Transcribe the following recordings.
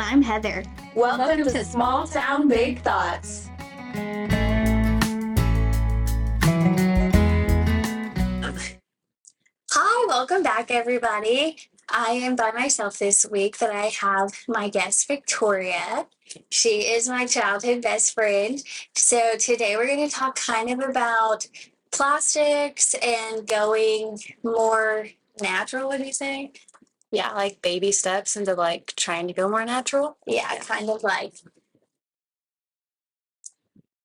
I'm Heather. Welcome to Small Town Big Thoughts. Hi, welcome back, everybody. I am by myself this week, but I have my guest, Victoria. She is my childhood best friend. So today we're going to talk kind of about plastics and going more natural, what do you say? Yeah, like baby steps into like trying to go more natural. Yeah, kind of like,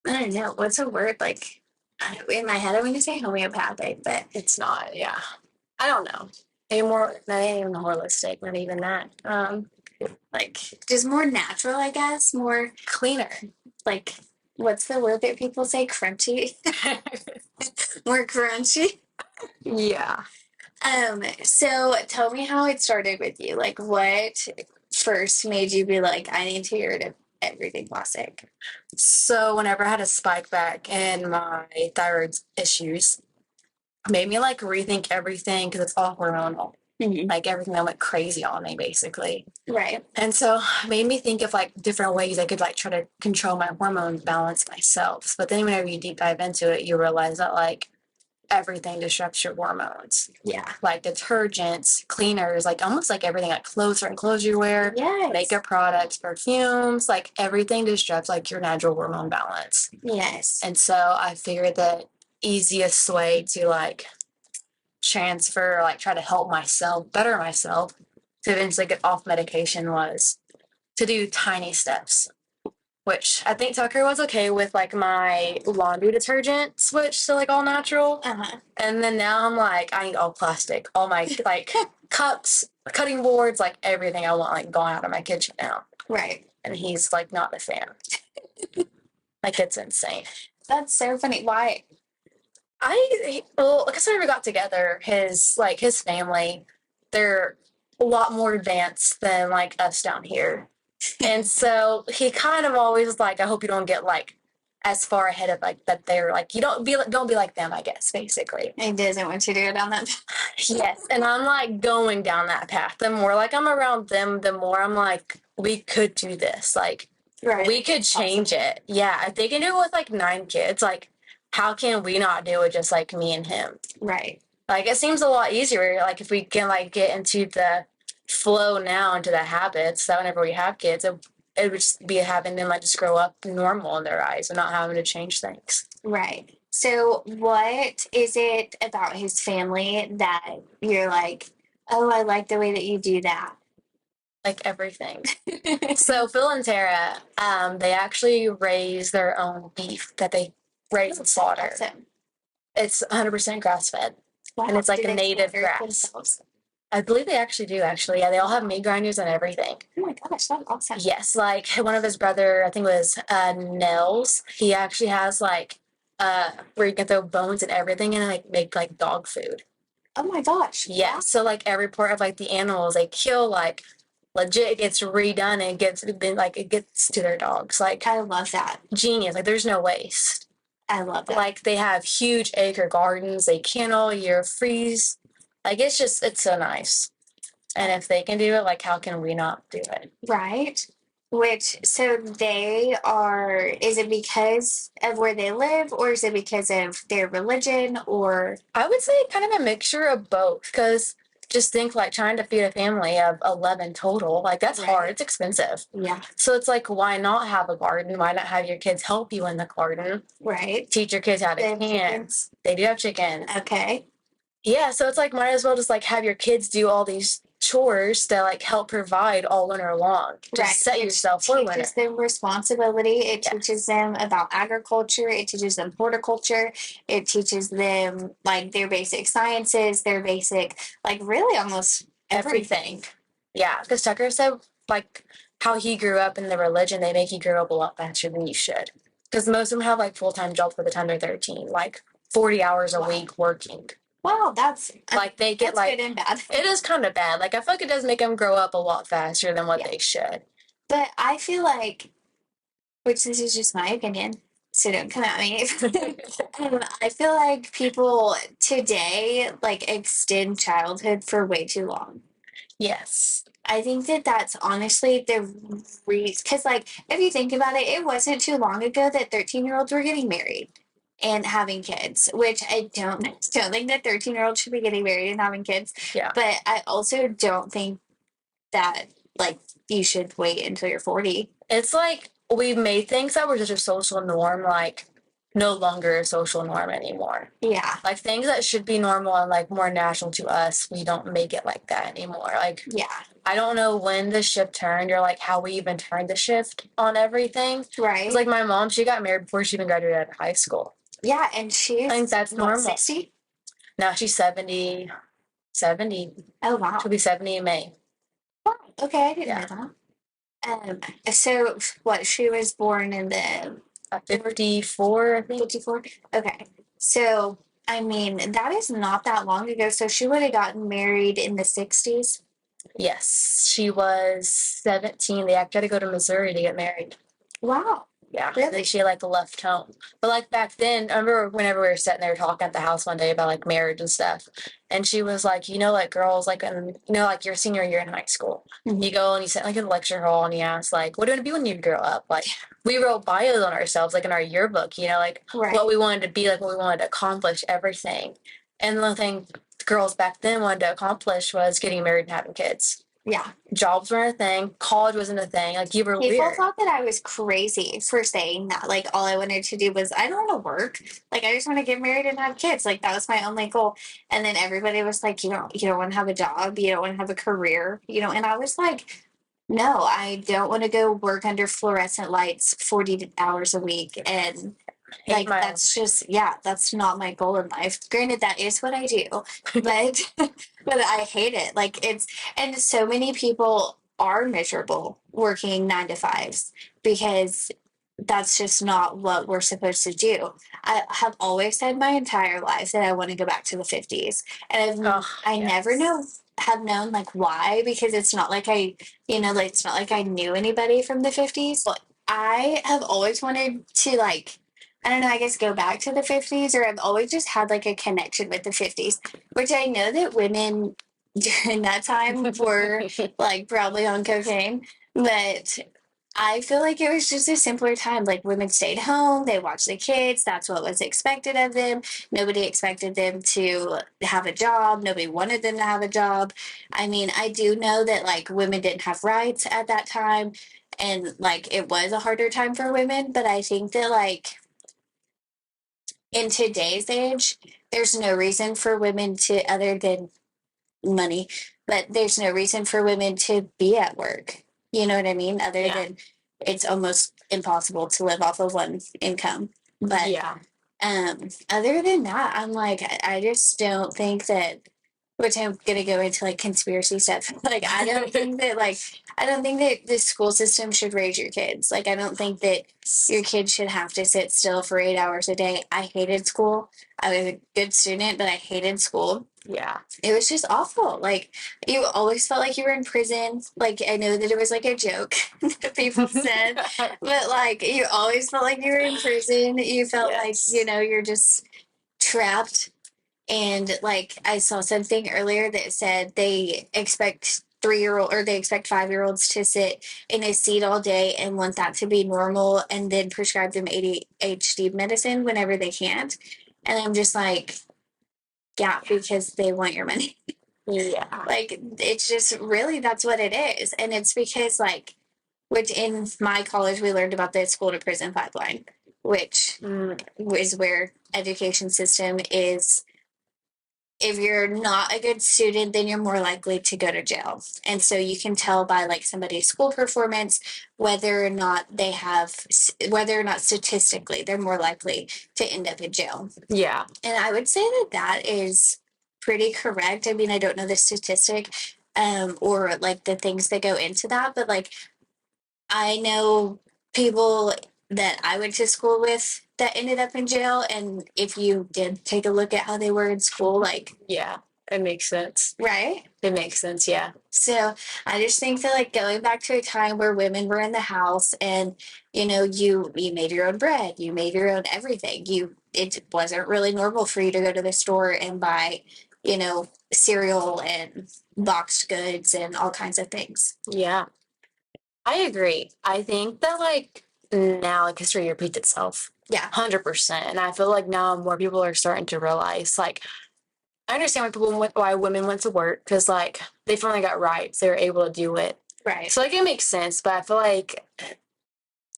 I don't know, what's a word like? In my head, I want to say homeopathic, but It's not, yeah. I don't know. Not even holistic, not even that. like just more natural, I guess, more Cleaner. like, what's the word that people say? Crunchy? More crunchy. Yeah. So tell me how it started with you. Like, what first made you be like, I need to get rid of everything plastic? So whenever I had a spike back in my thyroid issues, made me like rethink everything because it's all hormonal. Like everything that went crazy on me, basically. Right. And so it made me think of like different ways I could like try to control my hormone balance myself. But then whenever you deep dive into it, you realize that like everything disrupts your hormones. Yeah. Like detergents, cleaners, like almost like everything, like certain clothes you wear, Yes. makeup products, perfumes, like everything disrupts like your natural hormone balance. Yes. And so I figured the easiest way to like transfer, like try to help myself, better myself, to eventually get off medication was to do tiny steps, which I think Tucker was okay with, like my laundry detergent switch to like all natural. And then now I'm like, I need all plastic, all my like cups, cutting boards, like everything I want like going out of my kitchen now. Right. And he's like not a fan. Like it's insane. That's so funny. Why? Because whenever we got together, his family, they're a lot more advanced than like us down here. And so he kind of always like, I hope you don't get like as far ahead of like that they're like, you don't be like them, I guess, basically. He doesn't want you to go down that path. Yes. And I'm like going down that path. The more like I'm around them, the more I'm like, we could do this. Like Right. we could change it. Yeah. If they can do it with like 9 kids, like how can we not do it just like me and him? Right. Like it seems a lot easier, like if we can like get into the flow now, into the habits, that whenever we have kids, it would just be having them like just grow up normal in their eyes and not having to change things. Right. So what is it about his family that you're like, oh, I like the way that you do that? Like everything. So Phil and Tara, they actually raise their own beef that they raise and slaughter. Awesome. It's 100% grass fed. Wow. And it's like Do a they native slaughter it grass. themselves? I believe they actually do, actually. Yeah, they all have meat grinders and everything. Oh my gosh, that's awesome. Yes, like one of his brother, I think it was Nels, he actually has like where you can throw bones and everything and like make like dog food. Oh my gosh. Yeah, so like every part of like the animals they kill, like legit gets redone and it gets to their dogs. Like I love that. genius. Like there's no waste. I love that. Like they have huge acre gardens, they kennel, year freeze. Like it's so nice. And if they can do it, like how can we not do it? Right. So they are, is it because of where they live or is it because of their religion or? I would say kind of a mixture of both, because just think like trying to feed a family of 11 total, like that's hard, it's expensive. Yeah. So it's like, why not have a garden? Why not have your kids help you in the garden? Right. Teach your kids how to can. They do have chickens. Okay. Yeah, so it's like, might as well just like have your kids do all these chores to like help provide all winter long. Just set yourself for winter. It teaches them responsibility. It teaches them about agriculture. It teaches them horticulture. It teaches them like their basic sciences, their basic, like really almost everything. Yeah, because Tucker said like how he grew up in the religion, they make you grow up a lot faster than you should. Because most of them have like full-time jobs by the time they're 13, like 40 hours a week working. Wow, that's like they get like good and bad. It is kind of bad. Like I feel like it does make them grow up a lot faster than what they should. But I feel like, which this is just my opinion, so don't come at me. I feel like people today like extend childhood for way too long. Yes. I think that that's honestly the reason. Because, like, if you think about it, it wasn't too long ago that 13-year-olds were getting married and having kids, which I don't think that 13-year-olds should be getting married and having kids. Yeah. But I also don't think that, like, you should wait until you're 40. It's like we made things that were such a social norm, like no longer a social norm anymore. Yeah. Like things that should be normal and like more natural to us, we don't make it like that anymore. Like Yeah. I don't know when the shift turned or like how we even turned the shift on everything. Right. It's like my mom, she got married before she even graduated out of high school. Yeah. And she's, I think that's what, normal. 60? Now she's 70, 70. Oh, wow. She'll be 70 in May. Wow. Okay. I didn't Yeah. know that. So what, she was born in the 54, I think. 54? Okay. So, I mean, that is not that long ago. So she would have gotten married in the 60s. Yes, she was 17. They actually had to go to Missouri to get married. Wow. Yeah, Really? like she like left home. But like back then, I remember whenever we were sitting there talking at the house one day about like marriage and stuff, and she was like, you know, like girls, like like your senior year in high school, Mhm. you go and you sit like in the lecture hall and you ask like, what do you want to be when you grow up? Like we wrote bios on ourselves, like in our yearbook, you know, like Right. what we wanted to be, like what we wanted to accomplish, everything. And the thing girls back then wanted to accomplish was getting married and having kids. Yeah. Jobs weren't a thing. College wasn't a thing. Like you were People weird. thought that I was crazy for saying that. Like, all I wanted to do was, I don't want to work. Like, I just want to get married and have kids. Like, that was my only goal. And then everybody was like, you don't want to have a job. You don't want to have a career. And I was like, no, I don't want to go work under fluorescent lights 40 hours a week. And like, that's just, yeah, that's not my goal in life. Granted, that is what I do, but but I hate it. Like, and so many people are miserable working 9 to 5s because that's just not what we're supposed to do. I have always said my entire life that I want to go back to the 50s, and I never have known like why, because it's not like like it's not like I knew anybody from the 50s. But I have always wanted to, like, I don't know, I guess go back to the 50s, or I've always just had like a connection with the 50s, which I know that women during that time were like probably on cocaine, but I feel like it was just a simpler time. Like, women stayed home, they watched the kids, that's what was expected of them. Nobody expected them to have a job, nobody wanted them to have a job. I mean, I do know that like women didn't have rights at that time, and like it was a harder time for women, but I think that like in today's age, there's no reason for women to, other than money, but there's no reason for women to be at work. You know what I mean? Other than it's almost impossible to live off of one income. But other than that, I'm like, I just don't think that, which I'm gonna go into like conspiracy stuff. Like, I don't think that the school system should raise your kids. Like, I don't think that your kids should have to sit still for 8 hours a day. I hated school. I was a good student, but I hated school. Yeah. It was just awful. Like, you always felt like you were in prison. Like, I know that it was like a joke that people said, but like, you always felt like you were in prison. You felt like, you're just trapped. And like, I saw something earlier that said they expect 3-year-old, or they expect 5-year-olds to sit in a seat all day and want that to be normal, and then prescribe them ADHD medicine whenever they can't. And I'm just like, yeah, because they want your money. Yeah. Like, it's just really, that's what it is. And it's because, like, which in my college, we learned about the school to prison pipeline, which is where education system is. If you're not a good student, then you're more likely to go to jail. And so you can tell by like somebody's school performance whether or not whether or not statistically they're more likely to end up in jail. Yeah. And I would say that that is pretty correct. I mean, I don't know the statistic or like the things that go into that, but like, I know people that I went to school with that ended up in jail. And if you did take a look at how they were in school, like, yeah, it makes sense. Right? It makes sense. Yeah. So I just think that like going back to a time where women were in the house, and you made your own bread, you made your own everything. It wasn't really normal for you to go to the store and buy cereal and boxed goods and all kinds of things. Yeah, I agree. I think that like now like history repeats itself. Yeah. 100%. And I feel like now more people are starting to realize like I understand why women went to work because like they finally got rights. They were able to do it. Right. So like it makes sense, but I feel like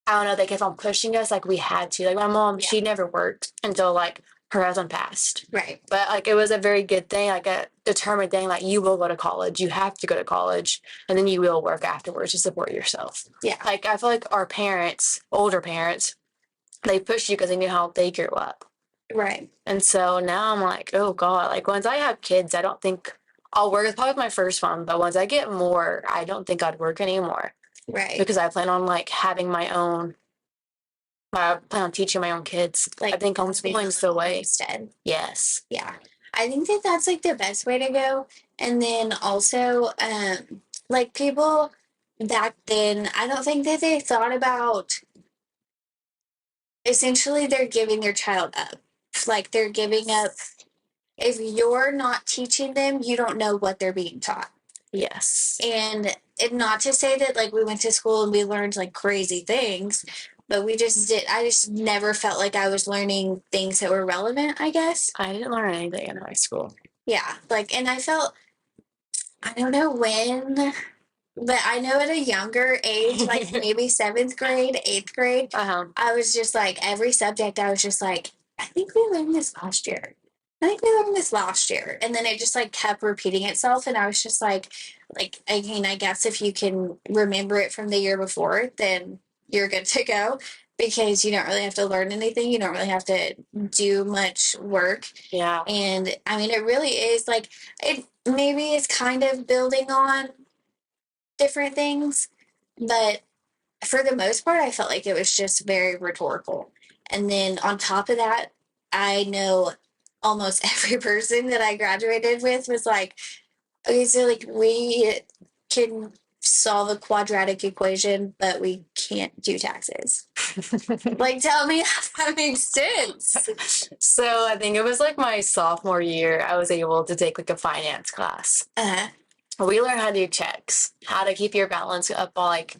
I don't know, they kept on pushing us like we had to. Like my mom, Yeah. she never worked until like her husband passed. Right. But like it was a very good thing, like a determined thing, like you will go to college, you have to go to college, and then you will work afterwards to support yourself. Yeah. Like I feel like our parents, older parents, they pushed you because they knew how they grew up. Right. And so now I'm like, oh God, like once I have kids, I don't think I'll work. It's probably my first one, but once I get more, I don't think I'd work anymore. Right. Because I plan on like having my own, I plan on teaching my own kids. Like I think homeschooling's the way. instead. Yes. Yeah. I think that that's like the best way to go. And then also, like people back then, I don't think that they thought about essentially they're giving their child up. Like they're giving up. If you're not teaching them, you don't know what they're being taught. Yes. And not to say that like we went to school and we learned like crazy things, but we just did. I just never felt like I was learning things that were relevant, I guess. I didn't learn anything in high school. Yeah. Like, and I felt, I don't know when, but I know at a younger age, like maybe seventh grade, eighth grade, I was just like, every subject, I was just like, I think we learned this last year. I think we learned this last year. And then it just like kept repeating itself. And I was just like, I mean, I guess if you can remember it from the year before, then you're good to go because you don't really have to learn anything. You don't really have to do much work. Yeah. And I mean, it really is like, it maybe is kind of building on different things, but for the most part, I felt like it was just very rhetorical. And then on top of that, I know almost every person that I graduated with was like, okay, so like we can solve a quadratic equation, but we can't do taxes. Like, tell me how that makes sense. So I think it was like my sophomore year, I was able to take like a finance class. We learned how to do checks, how to keep your balance up, all like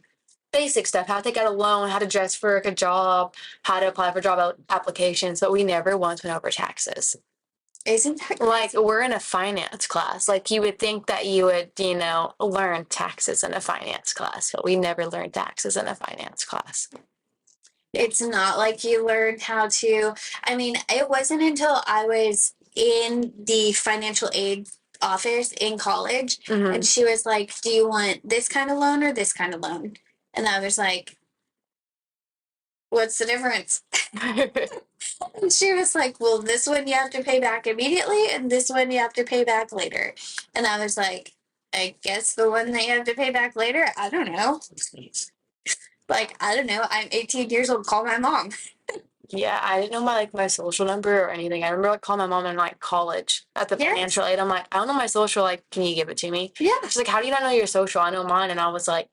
basic stuff, how to take out a loan, how to dress for like a job, how to apply for job applications, but we never once went over taxes. Isn't that crazy? Like we're in a finance class. Like you would think that you would, learn taxes in a finance class, but we never learned taxes in a finance class. It's not like you learned how to. I mean, it wasn't until I was in the financial aid office in college and she was like, do you want this kind of loan or this kind of loan? And I was like, what's the difference? And she was like, well, this one you have to pay back immediately and this one you have to pay back later. And I was like, I guess the one that you have to pay back later, I don't know. Like, I don't know. I'm 18 years old. Call my mom. Yeah, I didn't know my social number or anything. I remember like calling my mom in like college at the financial aid. I'm like, I don't know my social. Like, can you give it to me? Yeah. She's like, how do you not know your social? I know mine. And I was like,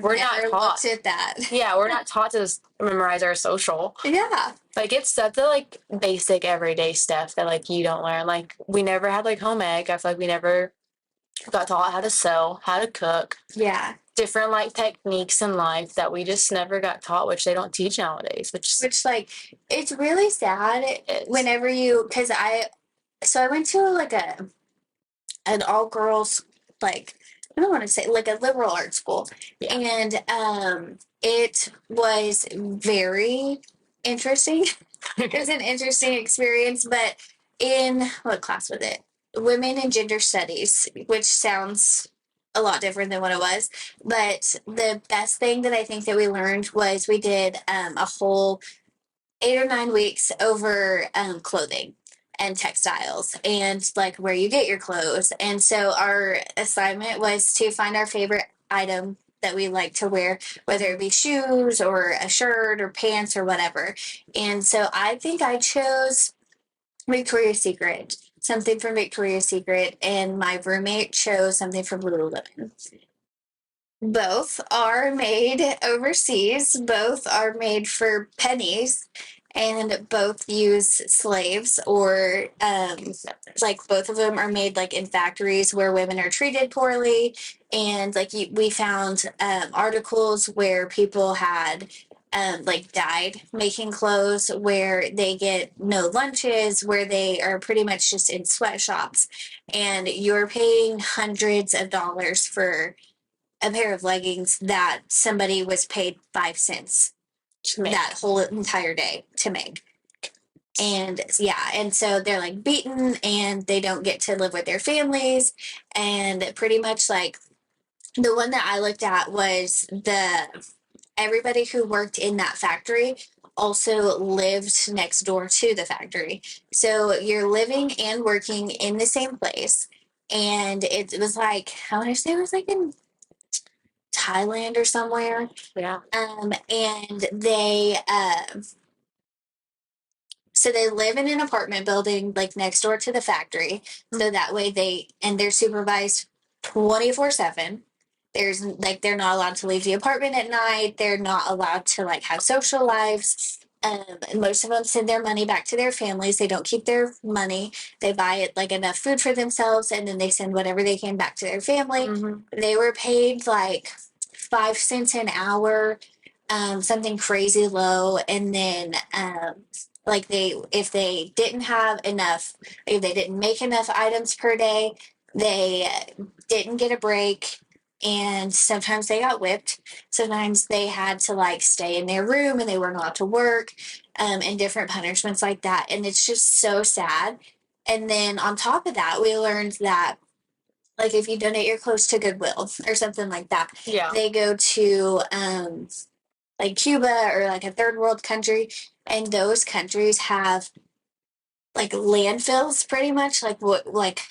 we're not taught at that. Yeah, we're not taught to memorize our social. Yeah. Like it's stuff that like basic everyday stuff that like you don't learn. Like we never had like home ec. I feel like we never got taught how to sew, how to cook. Yeah. Different like techniques in life that we just never got taught, which they don't teach nowadays. Which like it's really sad whenever because I went to like an all girls like I don't want to say like a liberal arts school, and it was very interesting. It was an interesting experience, but in what class was it? Women and Gender Studies, which sounds a lot different than what it was. But the best thing that I think that we learned was we did a whole 8 or 9 weeks over clothing and textiles and like where you get your clothes. And so our assignment was to find our favorite item that we like to wear, whether it be shoes or a shirt or pants or whatever. And so I think I chose Victoria's Secret, something from Victoria's Secret, and my roommate chose something from Lululemon. Both are made overseas, both are made for pennies, and both use slaves, or like both of them are made like in factories where women are treated poorly. And like we found articles where people had like died making clothes, where they get no lunches, where they are pretty much just in sweatshops, and you're paying hundreds of dollars for a pair of leggings that somebody was paid 5 cents that whole entire day to make. And yeah, and so they're like beaten and they don't get to live with their families. And pretty much like the one that I looked at was everybody who worked in that factory also lived next door to the factory. So you're living and working in the same place. And it was like, I want to say it was like in Thailand or somewhere. Yeah. And so they live in an apartment building like next door to the factory. So that way they're supervised 24/7. There's like they're not allowed to leave the apartment at night. They're not allowed to like have social lives. And most of them send their money back to their families. They don't keep their money. They buy it like enough food for themselves, and then they send whatever they can back to their family. They were paid like 5 cents an hour, something crazy low, and then like if they didn't have enough, if they didn't make enough items per day, they didn't get a break. And sometimes they got whipped. Sometimes they had to like stay in their room and they weren't allowed to work, and different punishments like that. And it's just so sad. And then on top of that, we learned that like if you donate your clothes to Goodwill or something like that, Yeah. they go to like Cuba or like a third world country, and those countries have like landfills pretty much like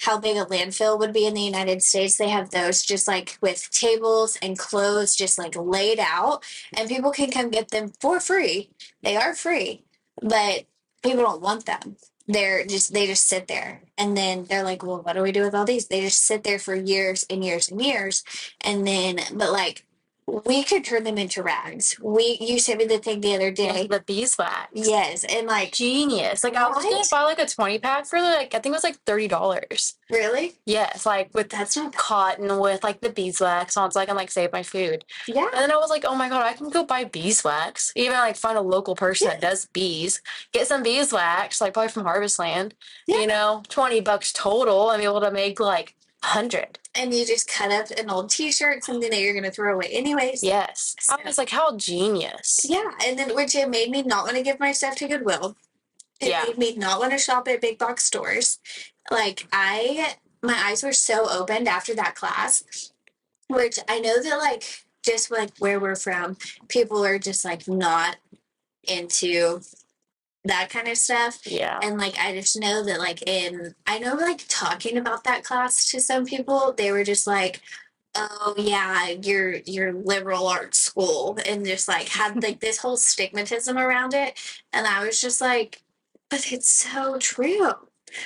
how big a landfill would be in the United States. They have those just like with tables and clothes just like laid out, and people can come get them for free. They are free, but people don't want them. They just sit there, and then they're like, well, what do we do with all these? They just sit there for years and years and years. And then but like we could turn them into rags. You sent me the thing the other day. The beeswax. Yes, and like Genius. Like I was gonna buy like a 20-pack for like I think it was like $30. Really? Yes, like with That's not cotton with like the beeswax on, so I can like save my food. Yeah. And then I was like, oh my god, I can go buy beeswax. Even like find a local person that does bees, get some beeswax, like probably from Harvest Land. Yeah. You know, $20 total, and be able to make like 100. And you just cut up an old T-shirt, something that you're gonna throw away anyways. Yes. So, I was like, how genius. Yeah, and then which it made me not want to give my stuff to Goodwill. It made me not want to shop at big box stores. Like my eyes were so opened after that class, which I know that like just like where we're from, people are just like not into that kind of stuff. Yeah. And like I just know that like I know like talking about that class to some people, they were just like, oh yeah, your liberal arts school, and just like had like this whole stigmatism around it. And I was just like, but it's so true.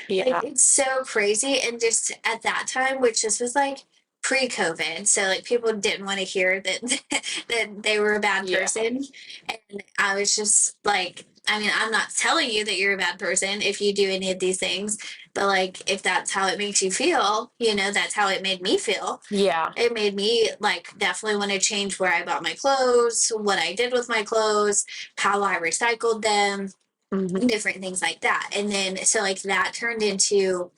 Yeah. Like, it's so crazy. And just at that time, which this was like pre-COVID, so like people didn't want to hear that that they were a bad person. And I was just like, I mean, I'm not telling you that you're a bad person if you do any of these things, but like if that's how it makes you feel, that's how it made me feel. Yeah. It made me like definitely want to change where I bought my clothes, what I did with my clothes, how I recycled them, different things like that. And then so like that turned into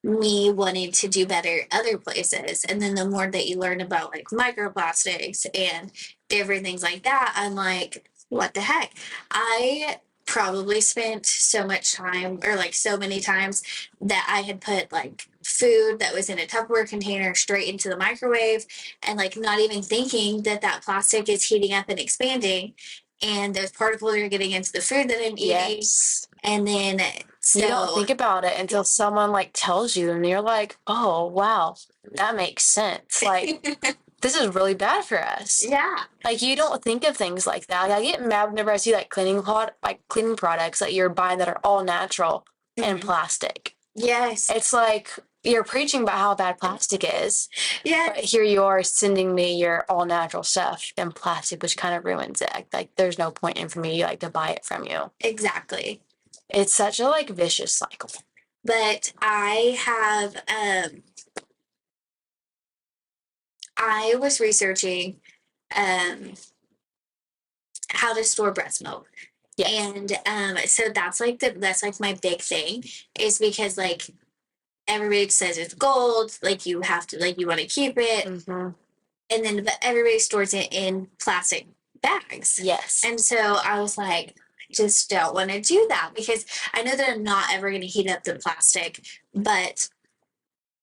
me wanting to do better other places. And then the more that you learn about like microplastics and different things like that, I'm like, what the heck? I probably spent so much time, or like so many times, that I had put like food that was in a Tupperware container straight into the microwave, and like not even thinking that that plastic is heating up and expanding, and those particles are getting into the food that I'm eating. Yes. And then you don't think about it until someone like tells you, and you're like, oh wow, that makes sense. Like this is really bad for us. Yeah. Like you don't think of things like that. Like, I get mad whenever I see like cleaning products that you're buying that are all natural and plastic. Yes. It's like, you're preaching about how bad plastic is. Yeah. But here you are sending me your all natural stuff in plastic, which kind of ruins it. Like there's no point in for me like to buy it from you. Exactly. It's such a like vicious cycle. But I was researching how to store breast milk. Yes. And so that's like my big thing, is because like everybody says it's gold, like you have to, like you want to keep it, Mm-hmm. and then but everybody stores it in plastic bags. Yes. And so I was like, I just don't want to do that, because I know that I'm not ever going to heat up the plastic, but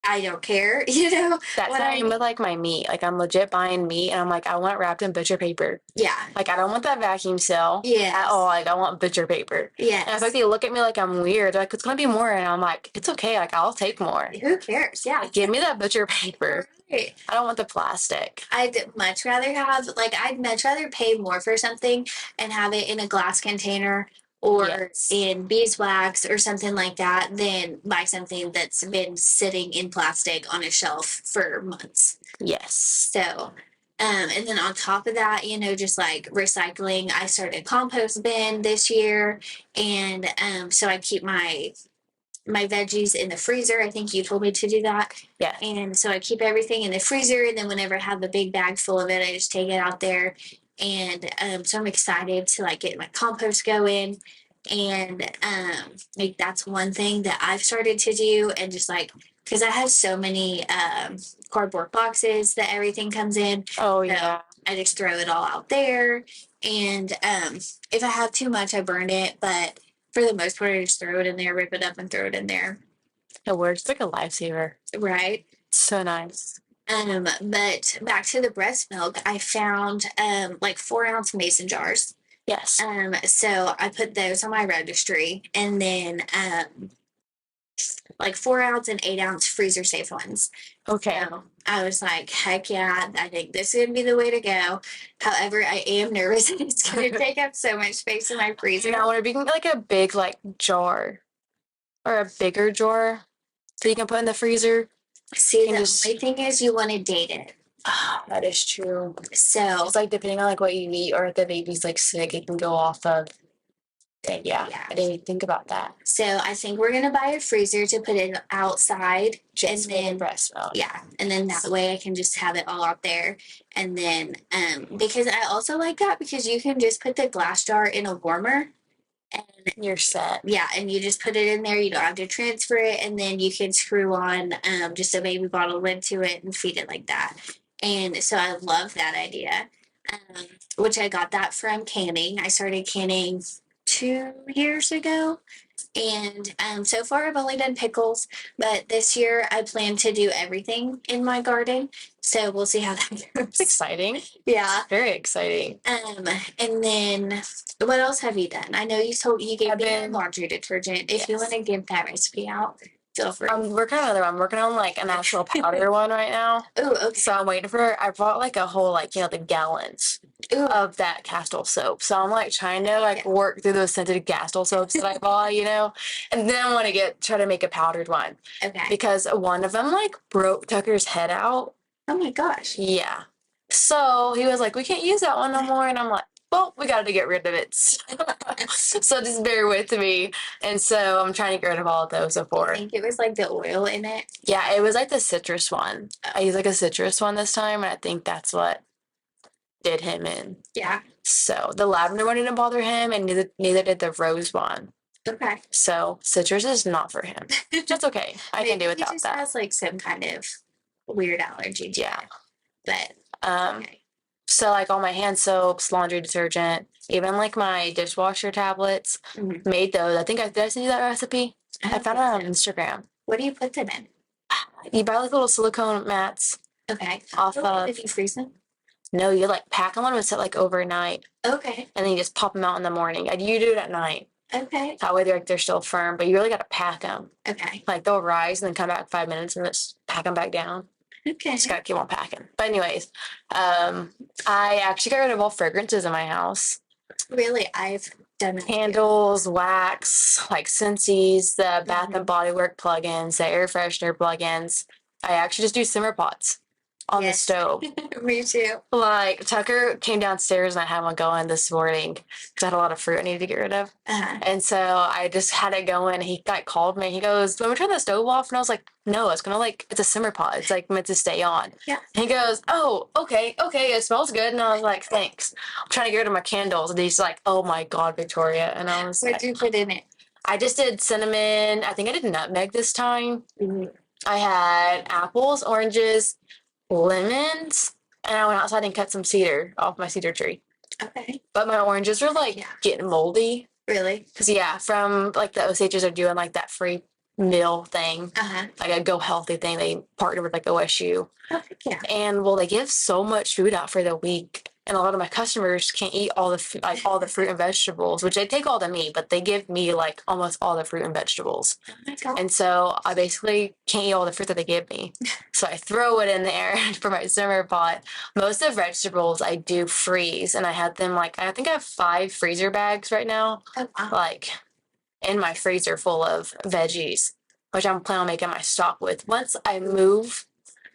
I don't care, you know? That's What how I I am with like my meat. Like I'm legit buying meat and I'm like, I want it wrapped in butcher paper. Yeah. Like I don't want that vacuum seal Yes. at all. Like I want butcher paper. And I Yes. feel like they look at me like I'm weird. They're like, it's gonna be more, and I'm like, it's okay. Like I'll take more. Who cares? Yeah. Like give me that butcher paper. Right. I don't want the plastic. I'd much rather pay more for something and have it in a glass container or Yes. in beeswax or something like that than buy something that's been sitting in plastic on a shelf for months. Yes. So, and then on top of that, you know, just like recycling, I started a compost bin this year, and so I keep my veggies in the freezer. I think you told me to do that. Yes. And so I keep everything in the freezer, and then whenever I have a big bag full of it, I just take it out there. And so I'm excited to like get my compost going. And like that's one thing that I've started to do, and just like because I have so many cardboard boxes that everything comes in. Oh So yeah. I just throw it all out there. And if I have too much, I burn it. But for the most part, I just throw it in there, rip it up, and throw it in there. The word's like a lifesaver. Right. It's so nice. But back to the breast milk, I found like 4-ounce mason jars. Yes. So I put those on my registry, and then like 4-ounce and 8-ounce freezer safe ones. Okay. So I was like, heck yeah, I think this is gonna be the way to go. However, I am nervous that it's gonna take up so much space in my freezer. Now, would it be like a big like jar or a bigger jar that you can put in the freezer? See, And the just- only thing is you want to date it. That is true. So It's like depending on like what you eat, or if the baby's like sick, it can go off of. Yeah, Yeah. I didn't even think about that. So I think we're gonna buy a freezer to put it outside, Just and then breast milk. yeah, and then that way I can just have it all out there. And then because I also like that because you can just put the glass jar in a warmer, and You're set. yeah, and you just put it in there. You don't have to transfer it, and then you can screw on just a baby bottle lid to it and feed it like that. And so I love that idea, which I got that from canning. I started canning 2 years ago. And so far, I've only done pickles, but this year I plan to do everything in my garden. So we'll see how that It's goes. exciting. Yeah. Very exciting. And then what else have you done? I know you gave I've me a been- laundry detergent. If you Yes. want to give that recipe out, feel free. I'm working on another one. I'm working on like an actual powder one right now. Oh, okay. So I'm waiting for. I bought like a whole like the gallons Ooh, of that Castile soap. So I'm like trying to like Yeah. work through those scented Castile soaps that I bought, and then I want to try to make a powdered one, okay. because one of them like broke Tucker's head out. Oh my gosh. Yeah. So he was like, we can't use that one no more. And I'm like, well, we got to get rid of it. So just bear with me. And so I'm trying to get rid of all of those I before. think it was like the oil in it. Yeah, it was like the citrus one. I used like a citrus one this time, and I think that's what did him in. Yeah. So the lavender one didn't bother him, and neither did the rose one. Okay. So citrus is not for him. That's okay. I can do Maybe without he just that. has like some kind of weird allergy to Yeah. it. But okay. So like all my hand soaps, laundry detergent, even like my dishwasher tablets, Mhm. made those. I think did I send you that recipe? I don't found it on think so. Instagram. What do you put them in? You buy like little silicone mats Okay. off Okay, of. did you freeze them? No, you like pack them on and set like overnight, Okay. and then you just pop them out in the morning. And you do it at night. Okay. That way they're still firm, but you really got to pack them. Okay. Like they'll rise and then come back 5 minutes and just pack them back down. Okay. Just gotta keep on packing. But anyways, I actually got rid of all fragrances in my house. Really, I've Done that too. Candles, wax, like Scentsies, the Bath and Body Work plugins, the air freshener plugins. I actually just do simmer pots on the Yes. stove. Me too. Like Tucker came downstairs and I had one going this morning because I had a lot of fruit I needed to get rid of. Uh-huh. And so I just had it going. He called me. He goes, "Do you want me to turn the stove off?" And I was like, "No, it's a simmer pot. It's like meant to stay on." Yeah. And he goes, "Oh, okay, it smells good." And I was like, "Thanks." I'm trying to get rid of my candles. And he's like, "Oh my God, Victoria." And I was What'd you put in it? I just did cinnamon. I think I did nutmeg this time. Mm-hmm. I had apples, oranges, lemons, and I went outside and cut some cedar off my cedar tree. Okay. But my oranges are like getting moldy. Really? Because from like the Osages are doing like that free meal thing, like a Go Healthy thing. They partner with like OSU. Oh, yeah. And well, they give so much food out for the week. And a lot of my customers can't eat all the fruit and vegetables, which they take all to me, but they give me like almost all the fruit and vegetables. Oh my God. And so I basically can't eat all the fruit that they give me. So I throw it in there for my simmer pot. Most of the vegetables I do freeze, and I had them I think I have 5 freezer bags right now, like in my freezer full of veggies, which I'm planning on making my stock with. Once I move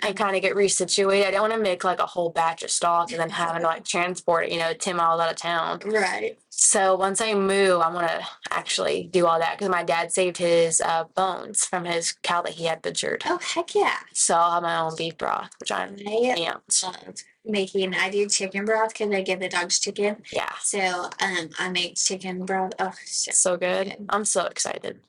and kind of get resituated, I don't want to make like a whole batch of stock and then having to like transport it, 10 miles out of town. Right. So once I move, I want to actually do all that because my dad saved his bones from his cow that he had butchered. Oh, heck yeah. So I'll have my own beef broth, which I'm amped. I do chicken broth because I give the dogs chicken. Yeah. So I make chicken broth. Oh, so good. I'm so excited.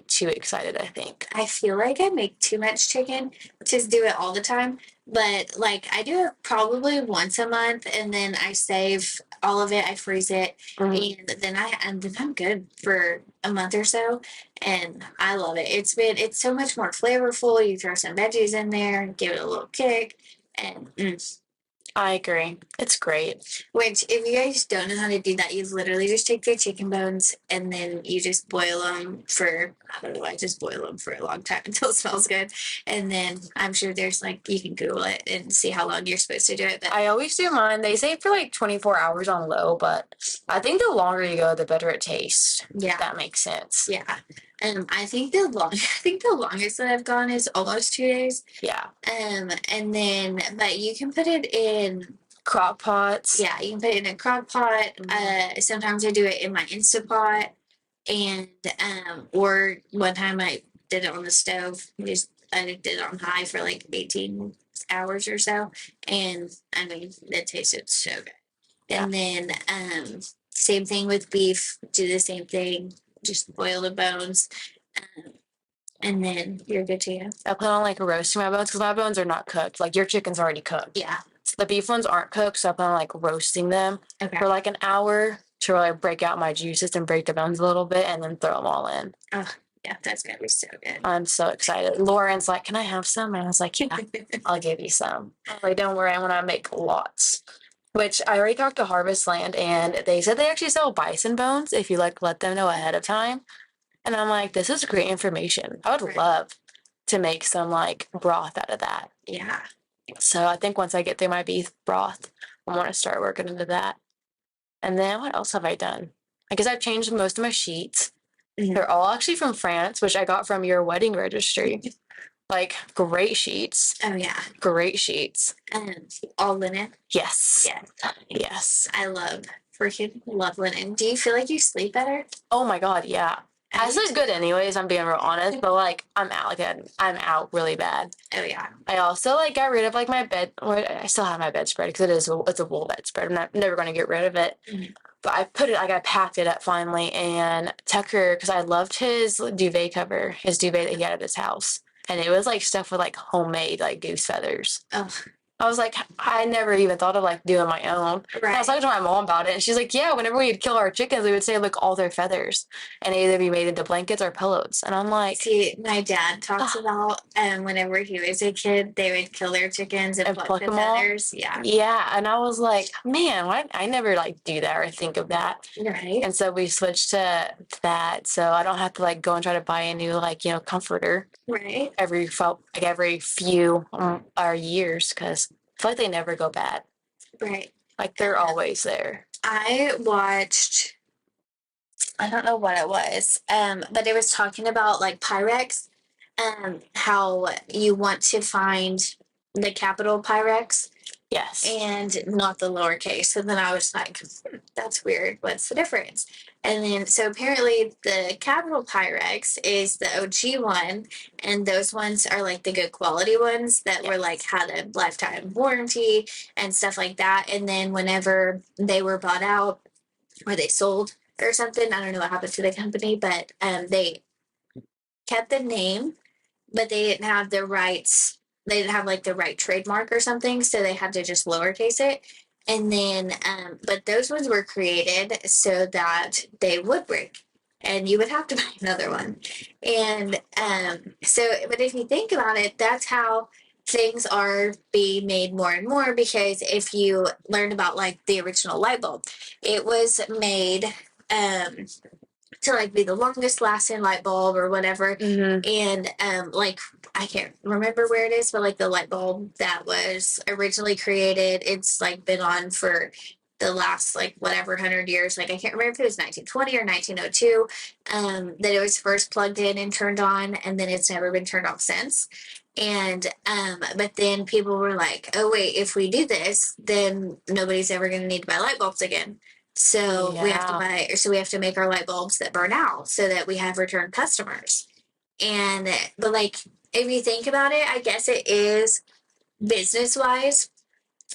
Too excited, I think. I feel like I make too much chicken to do it all the time. But I do it probably once a month, and then I save all of it. I freeze it, and then I'm good for a month or so, and I love it. It's so much more flavorful. You throw some veggies in there, give it a little kick, and I agree. It's great. Which, if you guys don't know how to do that, you literally just take your chicken bones and then you just boil them for, I don't know, I just boil them for a long time until it smells good. And then I'm sure there's you can Google it and see how long you're supposed to do it. But I always do mine. They say for 24 hours on low, but I think the longer you go, the better it tastes. Yeah. If that makes sense. Yeah. I think the longest that I've gone is almost 2 days. Yeah. And then, but you can put it in crock pots. Yeah, you can put it in a crock pot. Sometimes I do it in my Instapot, and or one time I did it on the stove. I did it on high for 18 hours or so, and I mean it tasted so good. Yeah. And then same thing with beef. Do the same thing. Just boil the bones. And then you're good to go. I plan on roasting my bones because my bones are not cooked. Your chicken's already cooked. Yeah. So the beef ones aren't cooked, so I plan on roasting them for an hour to really break out my juices and break the bones a little bit and then throw them all in. Oh, yeah, that's gonna be so good. I'm so excited. Lauren's like, "Can I have some?" And I was like, "Yeah, I'll give you some." Don't worry, I want to make lots. Which I already talked to Harvest Land, and they said they actually sell bison bones if you let them know ahead of time. And I'm like, this is great information. I would love to make some broth out of that. Yeah. So I think once I get through my beef broth, I want to start working into that. And then what else have I done? I guess I've changed most of my sheets. Mm-hmm. They're all actually from France, which I got from your wedding registry. Great sheets. Oh, yeah. Great sheets. And all linen? Yes. Yes. I freaking love linen. Do you feel like you sleep better? Oh my God, yeah. I sleep good anyways, I'm being real honest, but I'm out. I'm out really bad. Oh yeah. I also got rid of my bed. I still have my bedspread because it's a wool bedspread. I'm never going to get rid of it. Mm-hmm. But I packed it up finally, and Tucker, because I loved his duvet cover, his duvet that he had at his house, and it was stuff with homemade goose feathers. Oh. I was like, I never even thought of doing my own. Right. I was talking to my mom about it, and she's like, yeah, whenever we'd kill our chickens, we would say all their feathers, and either be made into blankets or pillows. And I'm like, see, my dad talks about, whenever he was a kid, they would kill their chickens and pluck the feathers. All? Yeah. Yeah, and I was like, man, why I never do that or think of that. Right. And so we switched to that, so I don't have to go and try to buy a new comforter. Right. Every few years, because I feel they never go bad. Right. They're always there. I watched I don't know what it was, but it was talking about like Pyrex, how you want to find the capital Pyrex Yes. and not the lowercase. And then I was like, that's weird. What's the difference? And then, so apparently, the capital Pyrex is the OG one, and those ones are like the good quality ones that were like had a lifetime warranty and stuff like that. And then, whenever they were bought out or they sold or something, I don't know what happened to the company, but they kept the name, but they didn't have the rights. They didn't have like the right trademark or something, so they had to just lowercase it. And then, but those ones were created so that they would break, and you would have to buy another one. And so, but if you think about it, that's how things are being made more and more. Because if you learned about like the original light bulb, it was made um to like be the longest lasting light bulb or whatever. And like I can't remember where it is, but like the light bulb that was originally created, it's like been on for the last like whatever 100 years. Like I can't remember if it was 1920 or 1902 that it was first plugged in and turned on, and then it's never been turned off since. And but then people were like, oh wait, if we do this, then nobody's ever going to need to buy light bulbs again. So we have to buy, so we have to make our light bulbs that burn out so that we have return customers. And, but like, if you think about it, I guess it is business wise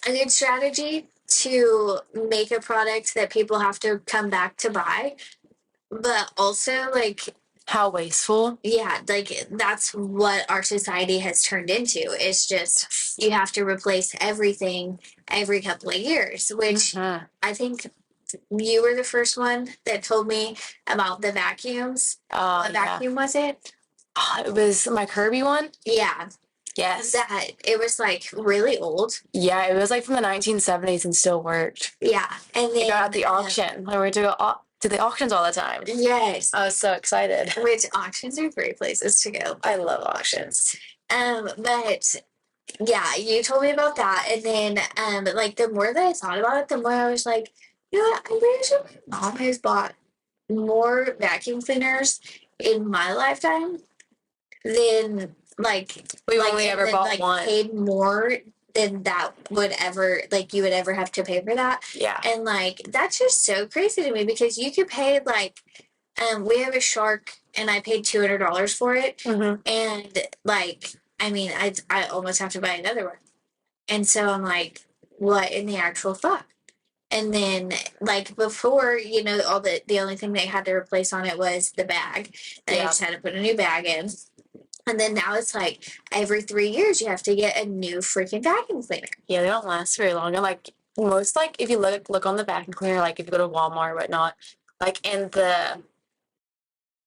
a good strategy to make a product that people have to come back to buy. But also, like, How wasteful. yeah, like that's what our society has turned into. It's just you have to replace everything every couple of years, which I think you were the first one that told me about the vacuums. What vacuum was it? It was my Kirby one. Yeah, Yes. that it was like really old. Yeah, it was like from the 1970s and still worked. Yeah, and then It got at the auction. I went to go to the auctions all the time. yes, I was so excited. which auctions are great places to go. I love auctions. But yeah, you told me about that, and then like the more that I thought about it, the more I was like, you know what? I'm pretty sure my mom has bought more vacuum cleaners in my lifetime than like We've only ever than, bought like, one. paid more than that would ever like you would ever have to pay for that. Yeah. And like that's just so crazy to me because you could pay like we have a shark and I paid $200 for it. And like I mean I almost have to buy another one. And so I'm like, what in the actual fuck? And then like before, you know, all the only thing they had to replace on it was the bag. And they just had to put a new bag in. And then now it's like every 3 years you have to get a new freaking vacuum cleaner. Yeah, they don't last very long. And like most, like if you look on the vacuum cleaner, like if you go to Walmart or whatnot, like in the